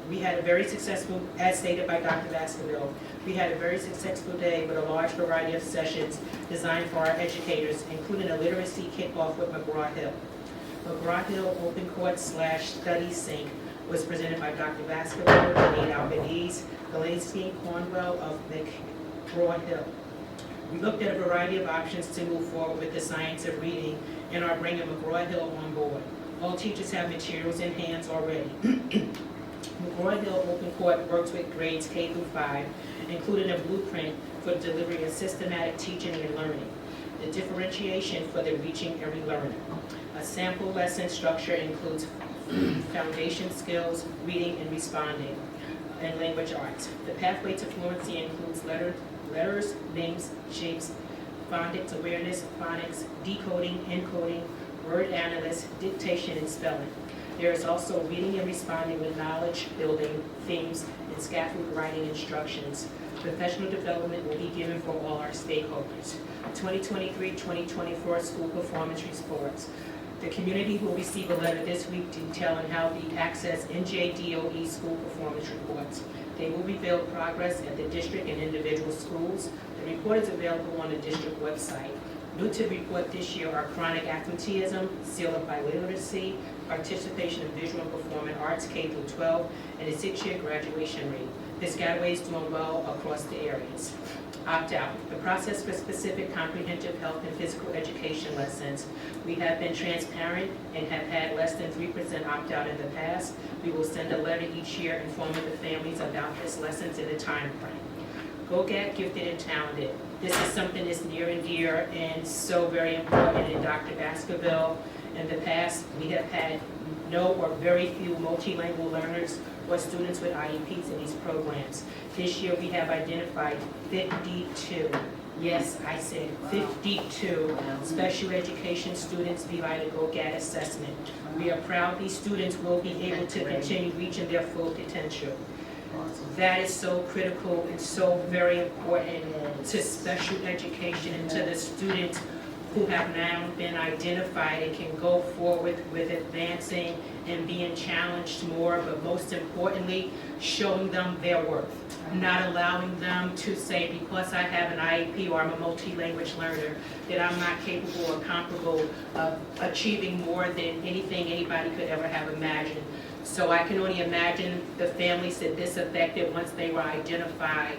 we had a very successful, as stated by Dr. Baskerville, we had a very successful day with a large variety of sessions designed for our educators, including a literacy kickoff with McGraw-Hill. McGraw-Hill Open Court / Study Sync was presented by Dr. Baskerville, Renee Albanese, Gillespie Cornwell of McGraw-Hill. We looked at a variety of options to move forward with the science of reading and are bringing McGraw-Hill on board. All teachers have materials in hands already. McGraw-Hill Open Court works with grades K through 5, including a blueprint for delivery of systematic teaching and learning. The differentiation for the reaching every learner. A sample lesson structure includes foundation skills, reading and responding, and language arts. The pathway to fluency includes letters, names, shapes, phonics awareness, phonics, decoding, encoding, word analysis, dictation, and spelling. There is also reading and responding with knowledge building, themes, and scaffold writing instructions. Professional development will be given for all our stakeholders. 2023-2024 school performance reports. The community will receive a letter this week detailing how to access NJDOE school performance reports. They will reveal progress at the district and individual schools. The report is available on the district website. New to report this year are chronic absenteeism, seal of biliteracy, participation in visual and performing arts K through 12, and a 6-year graduation rate. Piscataway is doing well across the areas. Opt-out. The process for specific comprehensive health and physical education lessons. We have been transparent and have had less than 3% opt-out in the past. We will send a letter each year informing the families about this lessons in a time frame. GOGAT, gifted and talented. This is something that's near and dear and so very important in Dr. Baskerville. In the past, we have had no or very few multilingual learners or students with IEPs in these programs. This year, we have identified 52. Yes, I said 52 special education students via the GOGAT assessment. We are proud these students will be able to continue reaching their full potential. That is so critical and so very important to special education and to the students who have now been identified and can go forward with advancing and being challenged more, but most importantly, showing them their worth. Not allowing them to say, because I have an IEP or I'm a multi-language learner, that I'm not capable or comparable of achieving more than anything anybody could ever have imagined. So I can only imagine the families that this affected once they were identified,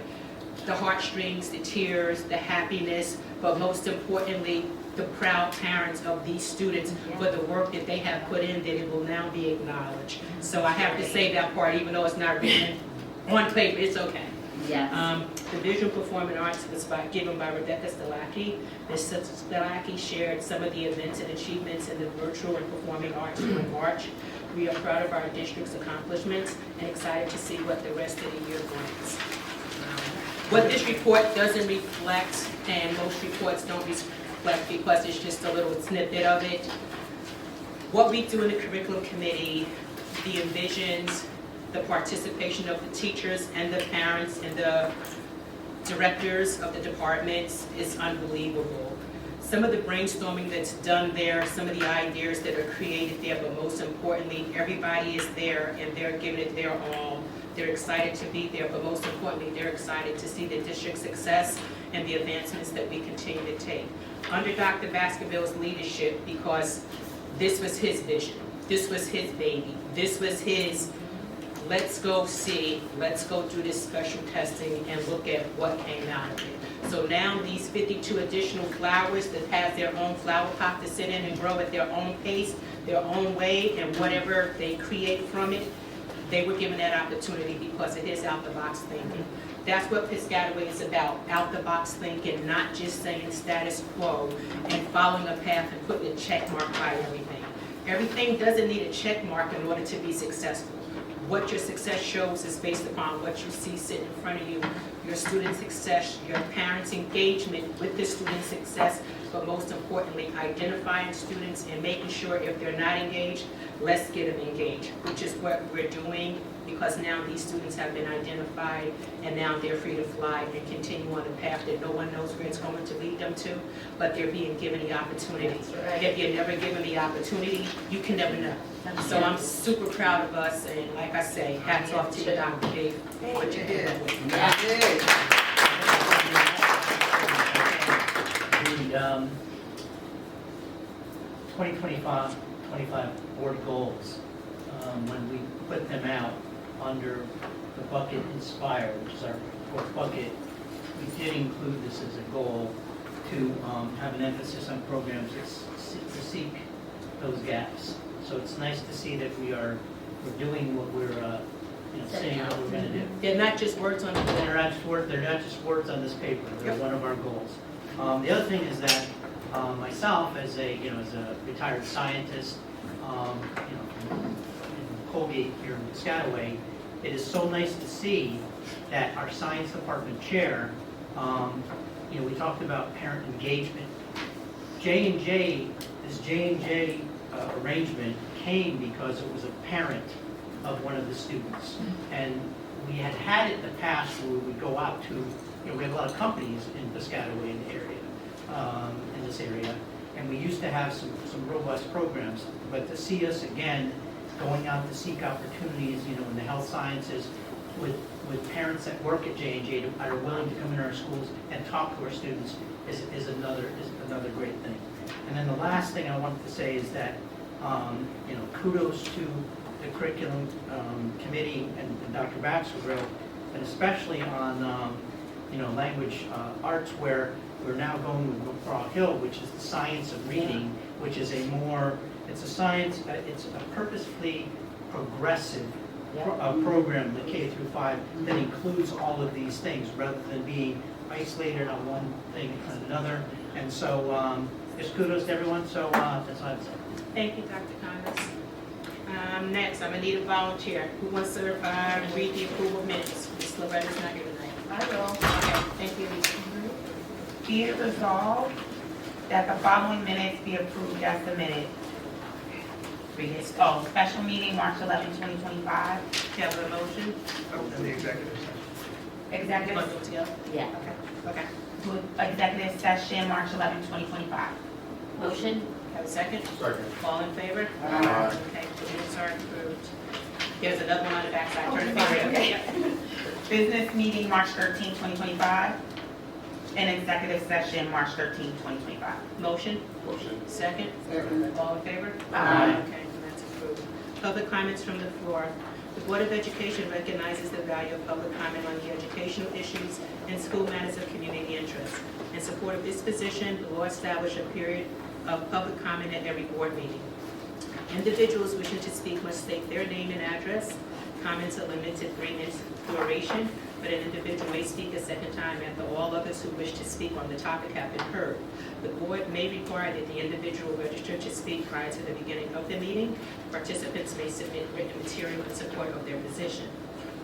the heartstrings, the tears, the happiness, but most importantly, the proud parents of these students for the work that they have put in, that it will now be acknowledged. So I have to say that part, even though it's not written on paper, it's okay. Yes. The visual performing arts was given by Rebecca Stalaki. Ms. Stalaki shared some of the events and achievements in the virtual and performing arts during March. We are proud of our district's accomplishments and excited to see what the rest of the year brings. What this report doesn't reflect, and most reports don't reflect because it's just a little snippet of it, what we do in the curriculum committee, the envisions, the participation of the teachers and the parents and the directors of the departments is unbelievable. Some of the brainstorming that's done there, some of the ideas that are created there, but most importantly, everybody is there and they're giving it their all. They're excited to be there, but most importantly, they're excited to see the district's success and the advancements that we continue to take. Under Dr. Baskerville's leadership, because this was his vision, this was his baby, this was his, let's go see, let's go do this special testing and look at what came out of it. So now these 52 additional flowers that have their own flower pot to sit in and grow at their own pace, their own way, and whatever they create from it, They were given that opportunity because it is out-the-box thinking. That's what Piscataway is about, out-the-box thinking, not just saying status quo and following a path and putting a check mark by everything. Everything doesn't need a check mark in order to be successful. What your success shows is based upon what you see sitting in front of you, your student success, your parents' engagement with the student success, but most importantly, identifying students and making sure if they're not engaged, let's get them engaged, which is what we're doing, because now these students have been identified and now they're free to fly and continue on the path that no one knows where it's going to lead them to, but they're being given the opportunity. If you're never given the opportunity, you can never know. So I'm super proud of us, and like I say, hats off to you, Dr. Dave, for what you did. The 2025 board goals, when we put them out under the bucket Inspire, which is our fourth bucket, we did include this as a goal to have an emphasis on programs to seek those gaps. So it's nice to see that we're doing what we're saying what we're going to do. They're not just words on the paper. They're not just words on this paper. They're one of our goals. The other thing is that myself, as a retired scientist, in Colgate here in Piscataway, it is so nice to see that our science department chair, we talked about parent engagement. This J&J arrangement came because it was a parent of one of the students. And we had it in the past where we would go out to, we have a lot of companies in Piscataway in the area, in this area, and we used to have some robust programs. But to see us again going out to seek opportunities, in the health sciences with parents that work at J&J that are willing to come into our schools and talk to our students is another great thing. And then the last thing I wanted to say is that kudos to the curriculum committee and Dr. Baxter, and especially on language arts, where we're now going with McGraw Hill, which is the science of reading, which is it's a purposefully progressive program, the K through 5, that includes all of these things rather than being isolated on one thing and another. And so just kudos to everyone. So that's all I'd say. Thank you, Dr. Connors. Next, I'm going to need a volunteer. Who wants to read the approval minutes? Ms. Loretta's not here tonight. I will. Okay, thank you. Be it resolved that the following minutes be approved as submitted. Special meeting, March 11, 2025. Do you have a motion? And the executive session. Executive. Want to go together? Yeah. Okay. Executive session, March 11, 2025. Motion? Have a second? Second. All in favor? Aye. Okay, the minutes are approved. There's another one on the backside. Turn it over. Okay. Business meeting, March 13, 2025. And executive session, March 13, 2025. Motion? Motion. Second? Second. All in favor? Aye. Okay, that's approved. Public comments from the floor. The Board of Education recognizes the value of public comment on the educational issues and school matters of community interest. In support of this position, the law established a period of public comment at every board meeting. Individuals wishing to speak must state their name and address. Comments are limited to 3 minutes duration, but an individual may speak a second time after all others who wish to speak on the topic have been heard. The board may require that the individual register to speak prior to the beginning of the meeting. Participants may submit written material in support of their position.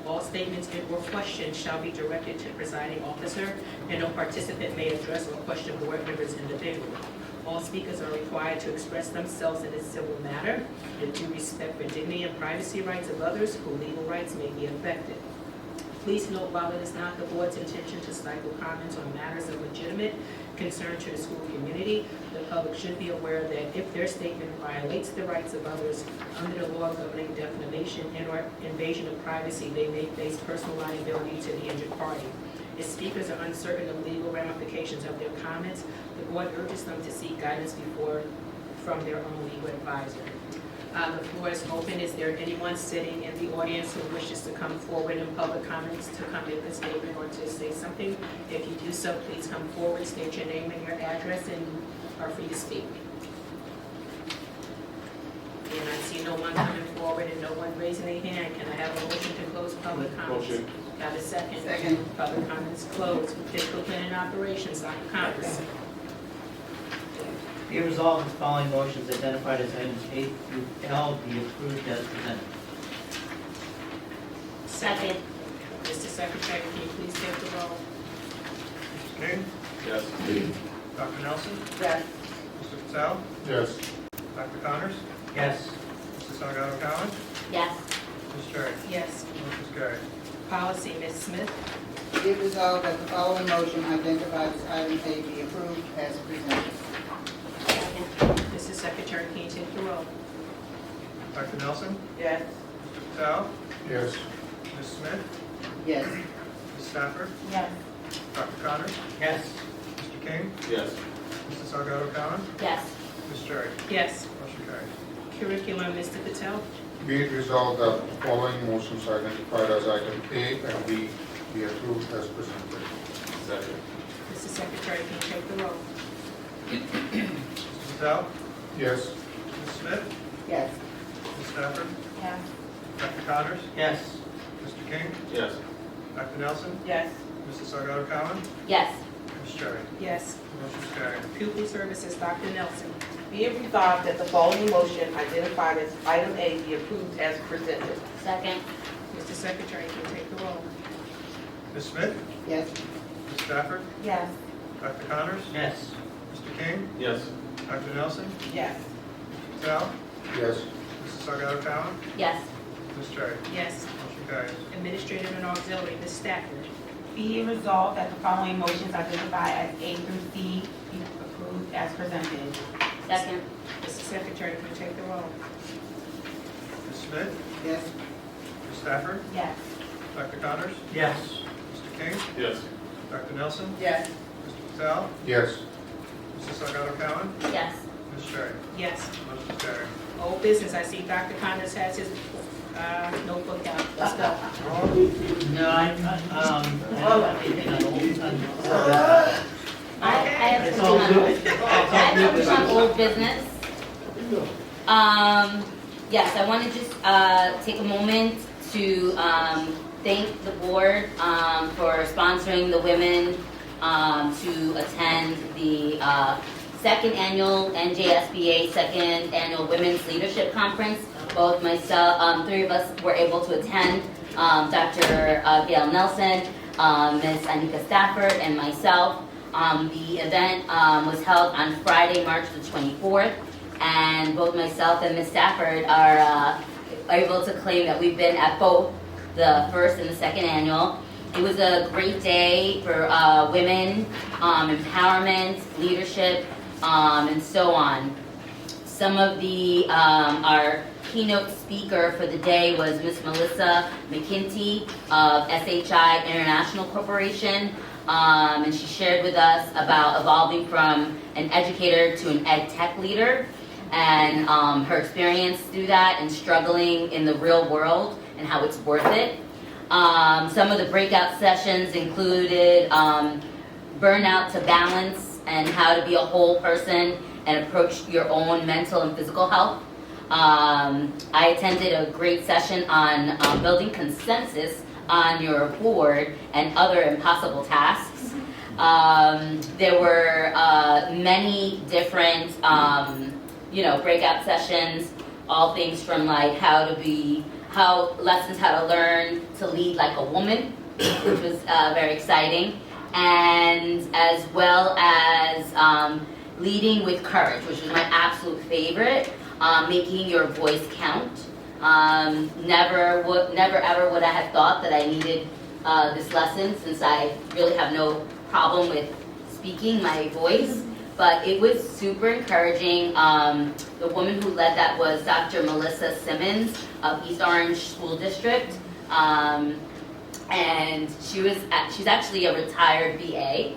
All statements or questions shall be directed to the presiding officer, and no participant may address or question board members individually. All speakers are required to express themselves in a civil manner with due respect for dignity and privacy rights of others whose legal rights may be affected. Please note, while it is not the board's intention to stifle comments on matters of legitimate concern to the school community, the public should be aware that if their statement violates the rights of others under the law governing defamation and/or invasion of privacy, they may face personal liability to the injured party. If speakers are uncertain of legal ramifications of their comments, the board urges them to seek guidance from their own legal advisor. The floor is open. Is there anyone sitting in the audience who wishes to come forward in public comments to come make a statement or to say something? If you do so, please come forward, state your name and your address, and are free to speak. And I see no one coming forward and no one raising their hand, can I have a motion to close public comments? Motion. Got a second? Second. Public comments closed. Fiscal planning operations, Dr. Connors. Be resolved, the following motions identified as items A through L be approved as presented. Second. Mr. Secretary, can you please take the roll? Mr. King? Yes. Dr. Nelson? Yes. Mr. Patel? Yes. Dr. Connors? Yes. Mrs. Salgado Cowan? Yes. Ms. Cherry? Yes. Motion's carried. Policy, Ms. Smith. Be it resolved that the following motion identified as item A be approved as presented. Mr. Secretary, can you take the roll? Dr. Nelson? Yes. Mr. Patel? Yes. Ms. Smith? Yes. Ms. Stafford? Yes. Dr. Connors? Yes. Mr. King? Yes. Mrs. Salgado Cowan? Yes. Ms. Cherry? Yes. Motion carried. Curriculum, Mr. Patel. Be it resolved that the following motions identified as item A and B be approved as presented. Second. Mr. Secretary, can you take the roll? Mr. Patel? Yes. Ms. Smith? Yes. Ms. Stafford? Yes. Dr. Connors? Yes. Mr. King? Yes. Dr. Nelson? Yes. Mrs. Salgado Cowan? Yes. Ms. Cherry? Yes. Motion's carried. Pupil Services, Dr. Nelson. Be it resolved that the following motion identified as item A be approved as presented. Second. Mr. Secretary, can you take the roll? Ms. Smith? Yes. Ms. Stafford? Yes. Dr. Connors? Yes. Mr. King? Yes. Dr. Nelson? Yes. Mr. Patel? Yes. Mrs. Salgado Cowan? Yes. Ms. Cherry? Yes. Motion carries. Administrative and Auxiliary, Ms. Stafford. Be it resolved that the following motions identified as A through C be approved as presented. Second. Mr. Secretary, can you take the roll? Ms. Smith? Yes. Ms. Stafford? Yes. Dr. Connors? Yes. Mr. King? Yes. Dr. Nelson? Yes. Mr. Patel? Yes. Mrs. Salgado Cowan? Yes. Ms. Cherry? Yes. Motion carried. Old business, I see Dr. Connors has his notebook out. Let's go. No, I have It's something all on, good. I have something on old business. Yes, I want to just take a moment to thank the board for sponsoring the women to attend the second annual NJSBA second annual Women's Leadership Conference. Both myself, three of us were able to attend. Dr. Gail Nelson, Ms. Anika Stafford, and myself. The event was held on Friday, March the 24th, and both myself and Ms. Stafford are able to claim that we've been at both the first and the second annual. It was a great day for women, empowerment, leadership, and so on. Some of the, our keynote speaker for the day was Ms. Melissa McKinty of SHI International Corporation. And she shared with us about evolving from an educator to an ed tech leader and her experience through that and struggling in the real world and how it's worth it. Some of the breakout sessions included burnout to balance and how to be a whole person and approach your own mental and physical health. I attended a great session on building consensus on your board and other impossible tasks. There were many different, breakout sessions, all things from like lessons how to learn to lead like a woman, which was very exciting, and as well as leading with courage, which was my absolute favorite, making your voice count. Never ever would I have thought that I needed this lesson, since I really have no problem with speaking my voice. But it was super encouraging. The woman who led that was Dr. Melissa Simmons of East Orange School District. And she's actually a retired VA.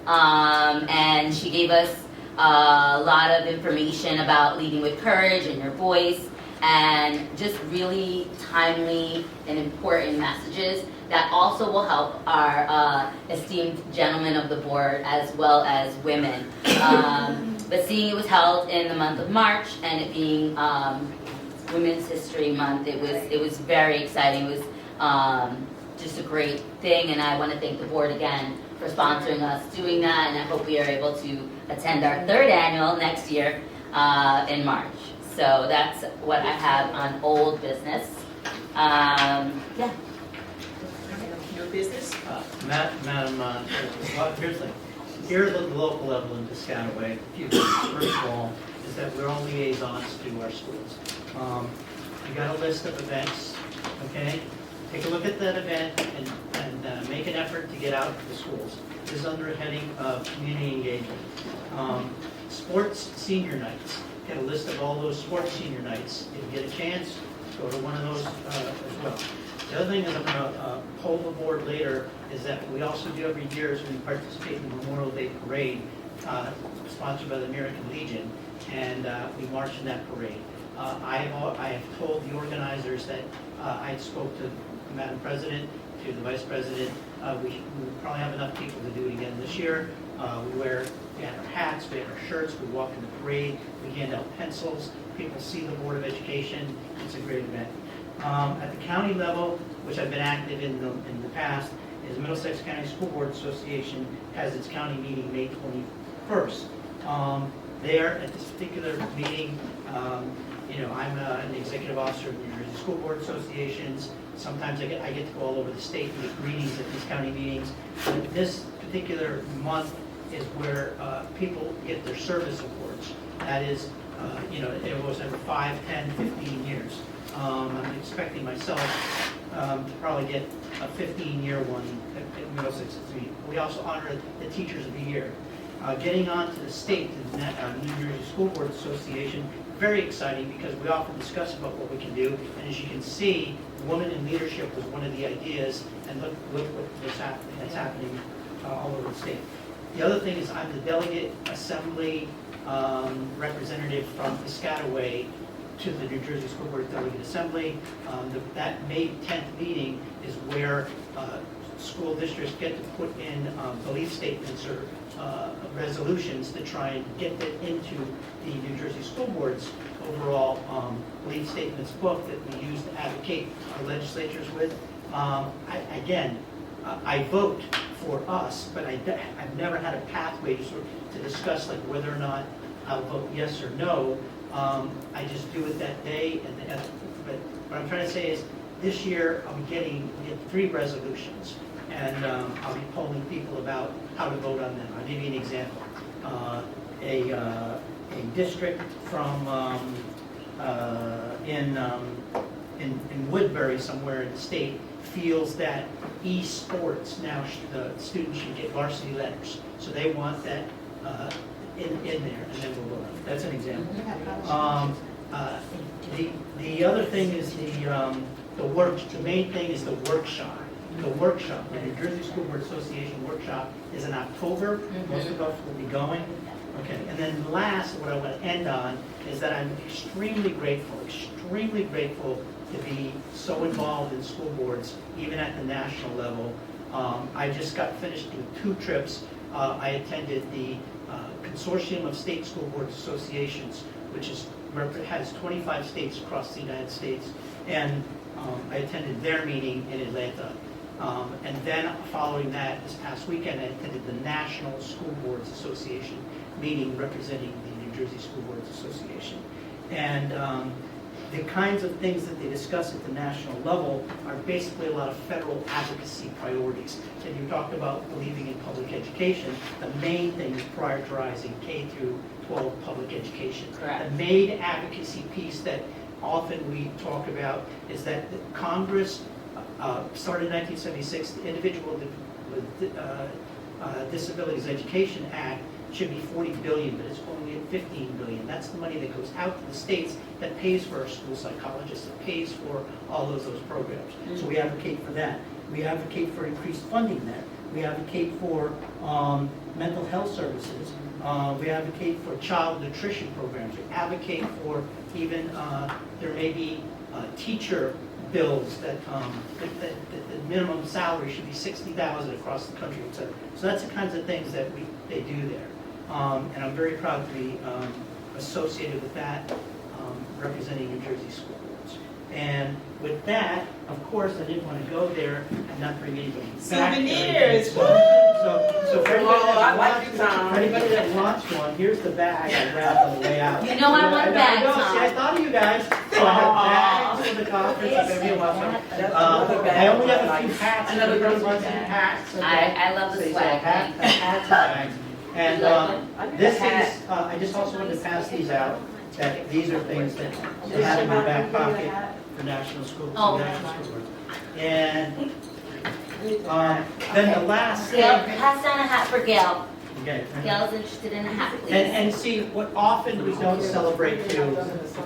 And she gave us a lot of information about leading with courage and your voice, and just really timely and important messages that also will help our esteemed gentlemen of the board as well as women. But seeing it was held in the month of March and it being Women's History Month. It was very exciting. It was just a great thing, and I want to thank the board again for sponsoring us doing that, and I hope we are able to attend our 3rd annual next year in March. So that's what I have on old business. Yeah. Your business? Madam, well, here's the thing. Here at the local level in Piscataway, first of all, is that we're all liaisons to our schools. You got a list of events, okay? Take a look at that event and make an effort to get out to the schools. This is under a heading of community engagement. Sports senior nights. Get a list of all those sports senior nights. If you get a chance, go to one of those as well. The other thing that I'm going to poll the board later is that we also do every year is we participate in the Memorial Day Parade, sponsored by the American Legion, and we march in that parade. I have told the organizers that I spoke to the Madam President, to the Vice President. We probably have enough people to do it again this year. We have our hats, we have our shirts, we walk in the parade, we hand out pencils, people see the Board of Education. It's a great event. At the county level, which I've been active in the past, is Middlesex County School Board Association has its county meeting May 21st. There, at this particular meeting, I'm an executive officer of the New Jersey School Board Associations. Sometimes I get to go all over the state and make readings at these county meetings. But this particular month is where people get their service awards. That is, it was every 5, 10, 15 years. I'm expecting myself to probably get a 15-year one at Middlesex. We also honor the Teachers of the Year. Getting on to the state, the New Jersey School Board Association, very exciting because we often discuss about what we can do. And as you can see, Women in Leadership was one of the ideas, and look what's happening. That's happening all over the state. The other thing is I'm the delegate assembly representative from Piscataway to the New Jersey School Board Delegate Assembly. That May 10th meeting is where school districts get to put in belief statements or resolutions to try and get that into the New Jersey School Board's overall belief statements book that we use to advocate our legislatures with. I vote for us, but I've never had a pathway to discuss like whether or not I'll vote yes or no. I just do it that day. But what I'm trying to say is this year we get 3 resolutions, and I'll be polling people about how to vote on them. I'll give you an example. A district from in Woodbury, somewhere in the state, feels that esports now the students should get varsity letters, so they want that in there, and then we'll vote on it. That's an example. The other thing is the main thing is the workshop. The workshop, the New Jersey School Board Association workshop is in October. Most of us will be going. Okay, and then last, what I want to end on is that I'm extremely grateful to be so involved in school boards, even at the national level. I just got finished with 2 trips. I attended the Consortium of State School Board Associations, which has 25 states across the United States, and I attended their meeting in Atlanta. And then following that, this past weekend, I attended the National School Boards Association meeting representing the New Jersey School Boards Association. And the kinds of things that they discuss at the national level are basically a lot of federal advocacy priorities. And you talked about believing in public education. The main thing is prioritizing K through 12 public education. Correct. The main advocacy piece that often we talk about is that the Congress started in 1976, the Individual with Disabilities Education Act should be $40 billion, but it's only at $15 billion. That's the money that goes out to the states that pays for our school psychologists, that pays for all those programs. So we advocate for that. We advocate for increased funding there. We advocate for mental health services. We advocate for child nutrition programs. We advocate for even, there may be teacher bills that the minimum salary should be $60,000 across the country, etc. So that's the kinds of things that they do there. And I'm very proud to be associated with that. representing New Jersey school boards. And with that, of course, I didn't want to go there and not bring anybody back. Souvenirs, So for anybody I like you, Tom. for anybody that wants one, here's the bag I grabbed on the way out. You know I want a bag, know, Tom. see, I thought of you guys. So I have bags for the conference. You're gonna be welcome. I only have a few hats. Everybody wants some hats. I love the So swag. hats and bags. And this is, I just also wanted to pass these out, that these are things that you have in your back pocket for national school, Oh, national school boards. And then the last Gail, thing, pass down a hat for Gail. okay. Gail's interested in a hat, please. And see, what often we don't celebrate too,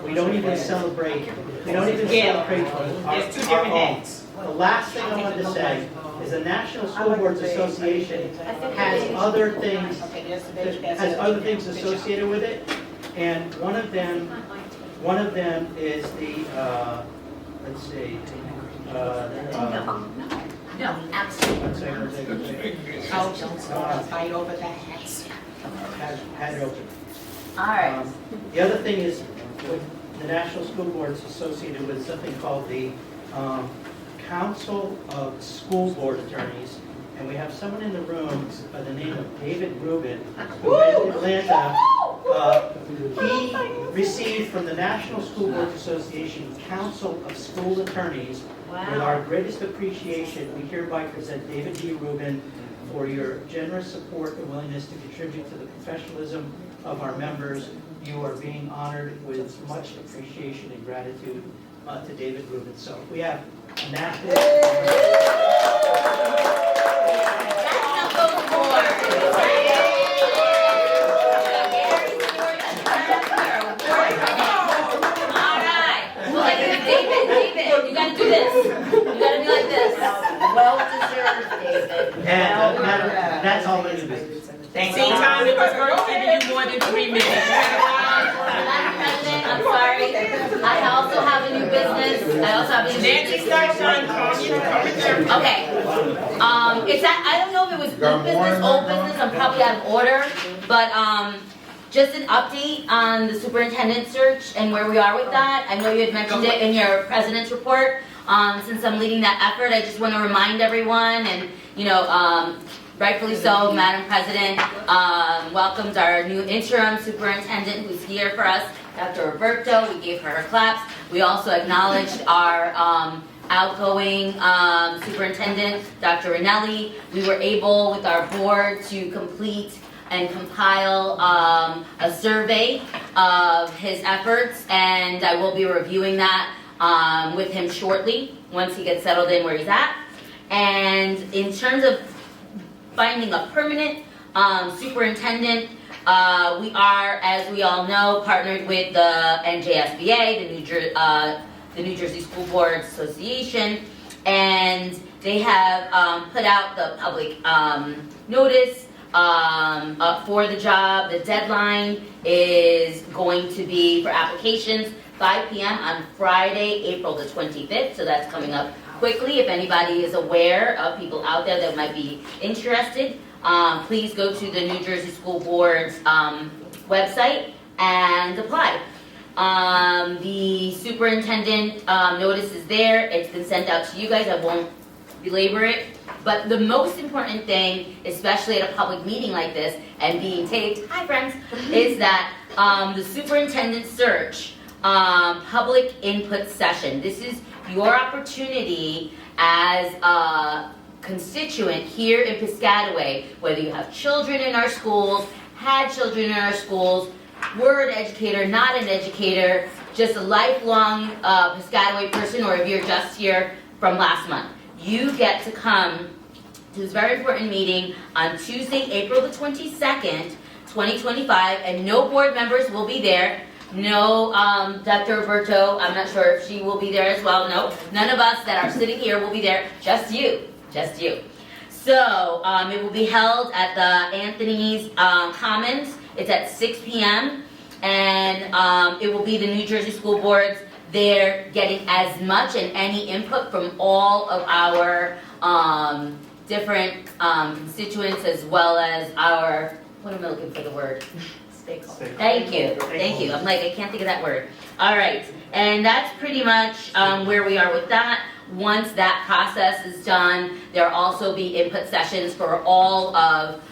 we don't even celebrate There's two different hats. The last thing I wanted to say is the National School Boards Association has other things, associated with it. And one of them is the, let's see, No, absolutely. Fight over the hats. Had it open. All right. The other thing is, with the National School Boards associated with something called the Council of School Board Attorneys, and we have someone in the room by the name of David Rubin, who is in Atlanta. He received from the National School Boards Association Council of School Attorneys. With our greatest appreciation, we hereby present David G. Rubin for your generous support and willingness to contribute to the professionalism of our members. You are being honored with much appreciation and gratitude to David Rubin. So we have a national. David, you gotta do this. You gotta be like this. Well deserved, David. And that's all the new business. Thanks. See, Tom, it was worth giving you more than 3 minutes. Madam President, I'm sorry. I also have a new business. I also have a new Nancy, start showing. Okay. It's that, I don't know if it was new business, old business, I'm probably out of order, but, just an update on the superintendent search and where we are with that. I know you had mentioned it in your president's report. Since I'm leading that effort, I just want to remind everyone, and, you know, rightfully so, Madam President welcomed our new interim superintendent who's here for us, Dr. Roberto. We gave her her claps. We also acknowledged our outgoing superintendent, Dr. Ranelli. We were able, with our board, to complete and compile a survey of his efforts, and I will be reviewing that with him shortly once he gets settled in where he's at. And in terms of finding a permanent superintendent, we are, as we all know, partnered with the NJSBA, the New Jersey School Boards Association, and they have put out the public notice for the job. The deadline is going to be for applications 5 p.m. on Friday, April the 25th, so that's coming up quickly. If anybody is aware of people out there that might be interested, please go to the New Jersey School Board's website and apply. The superintendent notice is there. It's been sent out to you guys. I won't belabor it. But the most important thing, especially at a public meeting like this, and being taped, hi friends, is that the superintendent search public input session. This is your opportunity as a constituent here in Piscataway, whether you have children in our schools, had children in our schools, were an educator, not an educator, just a lifelong Piscataway person, or if you're just here from last month. You get to come to this very important meeting on Tuesday, April the 22nd, 2025, and no board members will be there. No, Dr. Roberto, I'm not sure if she will be there as well. No, none of us that are sitting here will be there. Just you. Just you. So, it will be held at the Anthony's Commons. It's at 6 p.m. And it will be the New Jersey School Boards. They're getting as much and any input from all of our different constituents, as well as our, what am I looking for the word? Stakeholder. Thank you. I'm like, I can't think of that word. All right, and that's pretty much where we are with that. Once that process is done, there'll also be input sessions for all of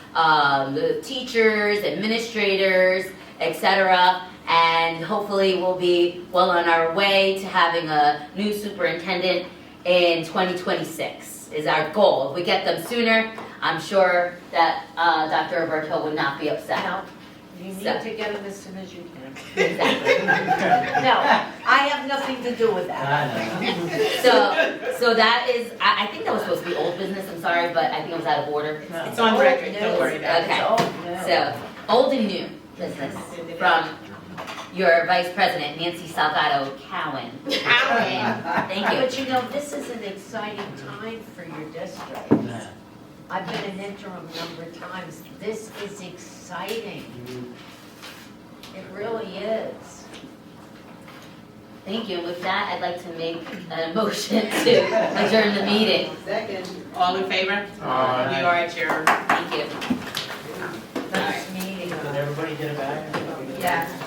the teachers, administrators, etc. And hopefully we'll be well on our way to having a new superintendent in 2026 is our goal. If we get them sooner, I'm sure that Dr. Roberto would not be upset. No, you need So- to get them as soon as you can. Exactly. No, I have nothing to do with that. So that is, I think that was supposed to be old business, I'm sorry, but I think it was out of order. It's on record, don't worry about it. Okay, so, old and new business from your Vice President, Nancy Salgado Cowan. Thank you. But you know, this is an exciting time for your district. I've been an interim number of times. This is exciting. It really is. Thank you, and with that, I'd like to make a motion to adjourn the meeting. Second. All in favor? Aye. You are adjourned. Thank you. Nice meeting. Did everybody get it back? Yeah.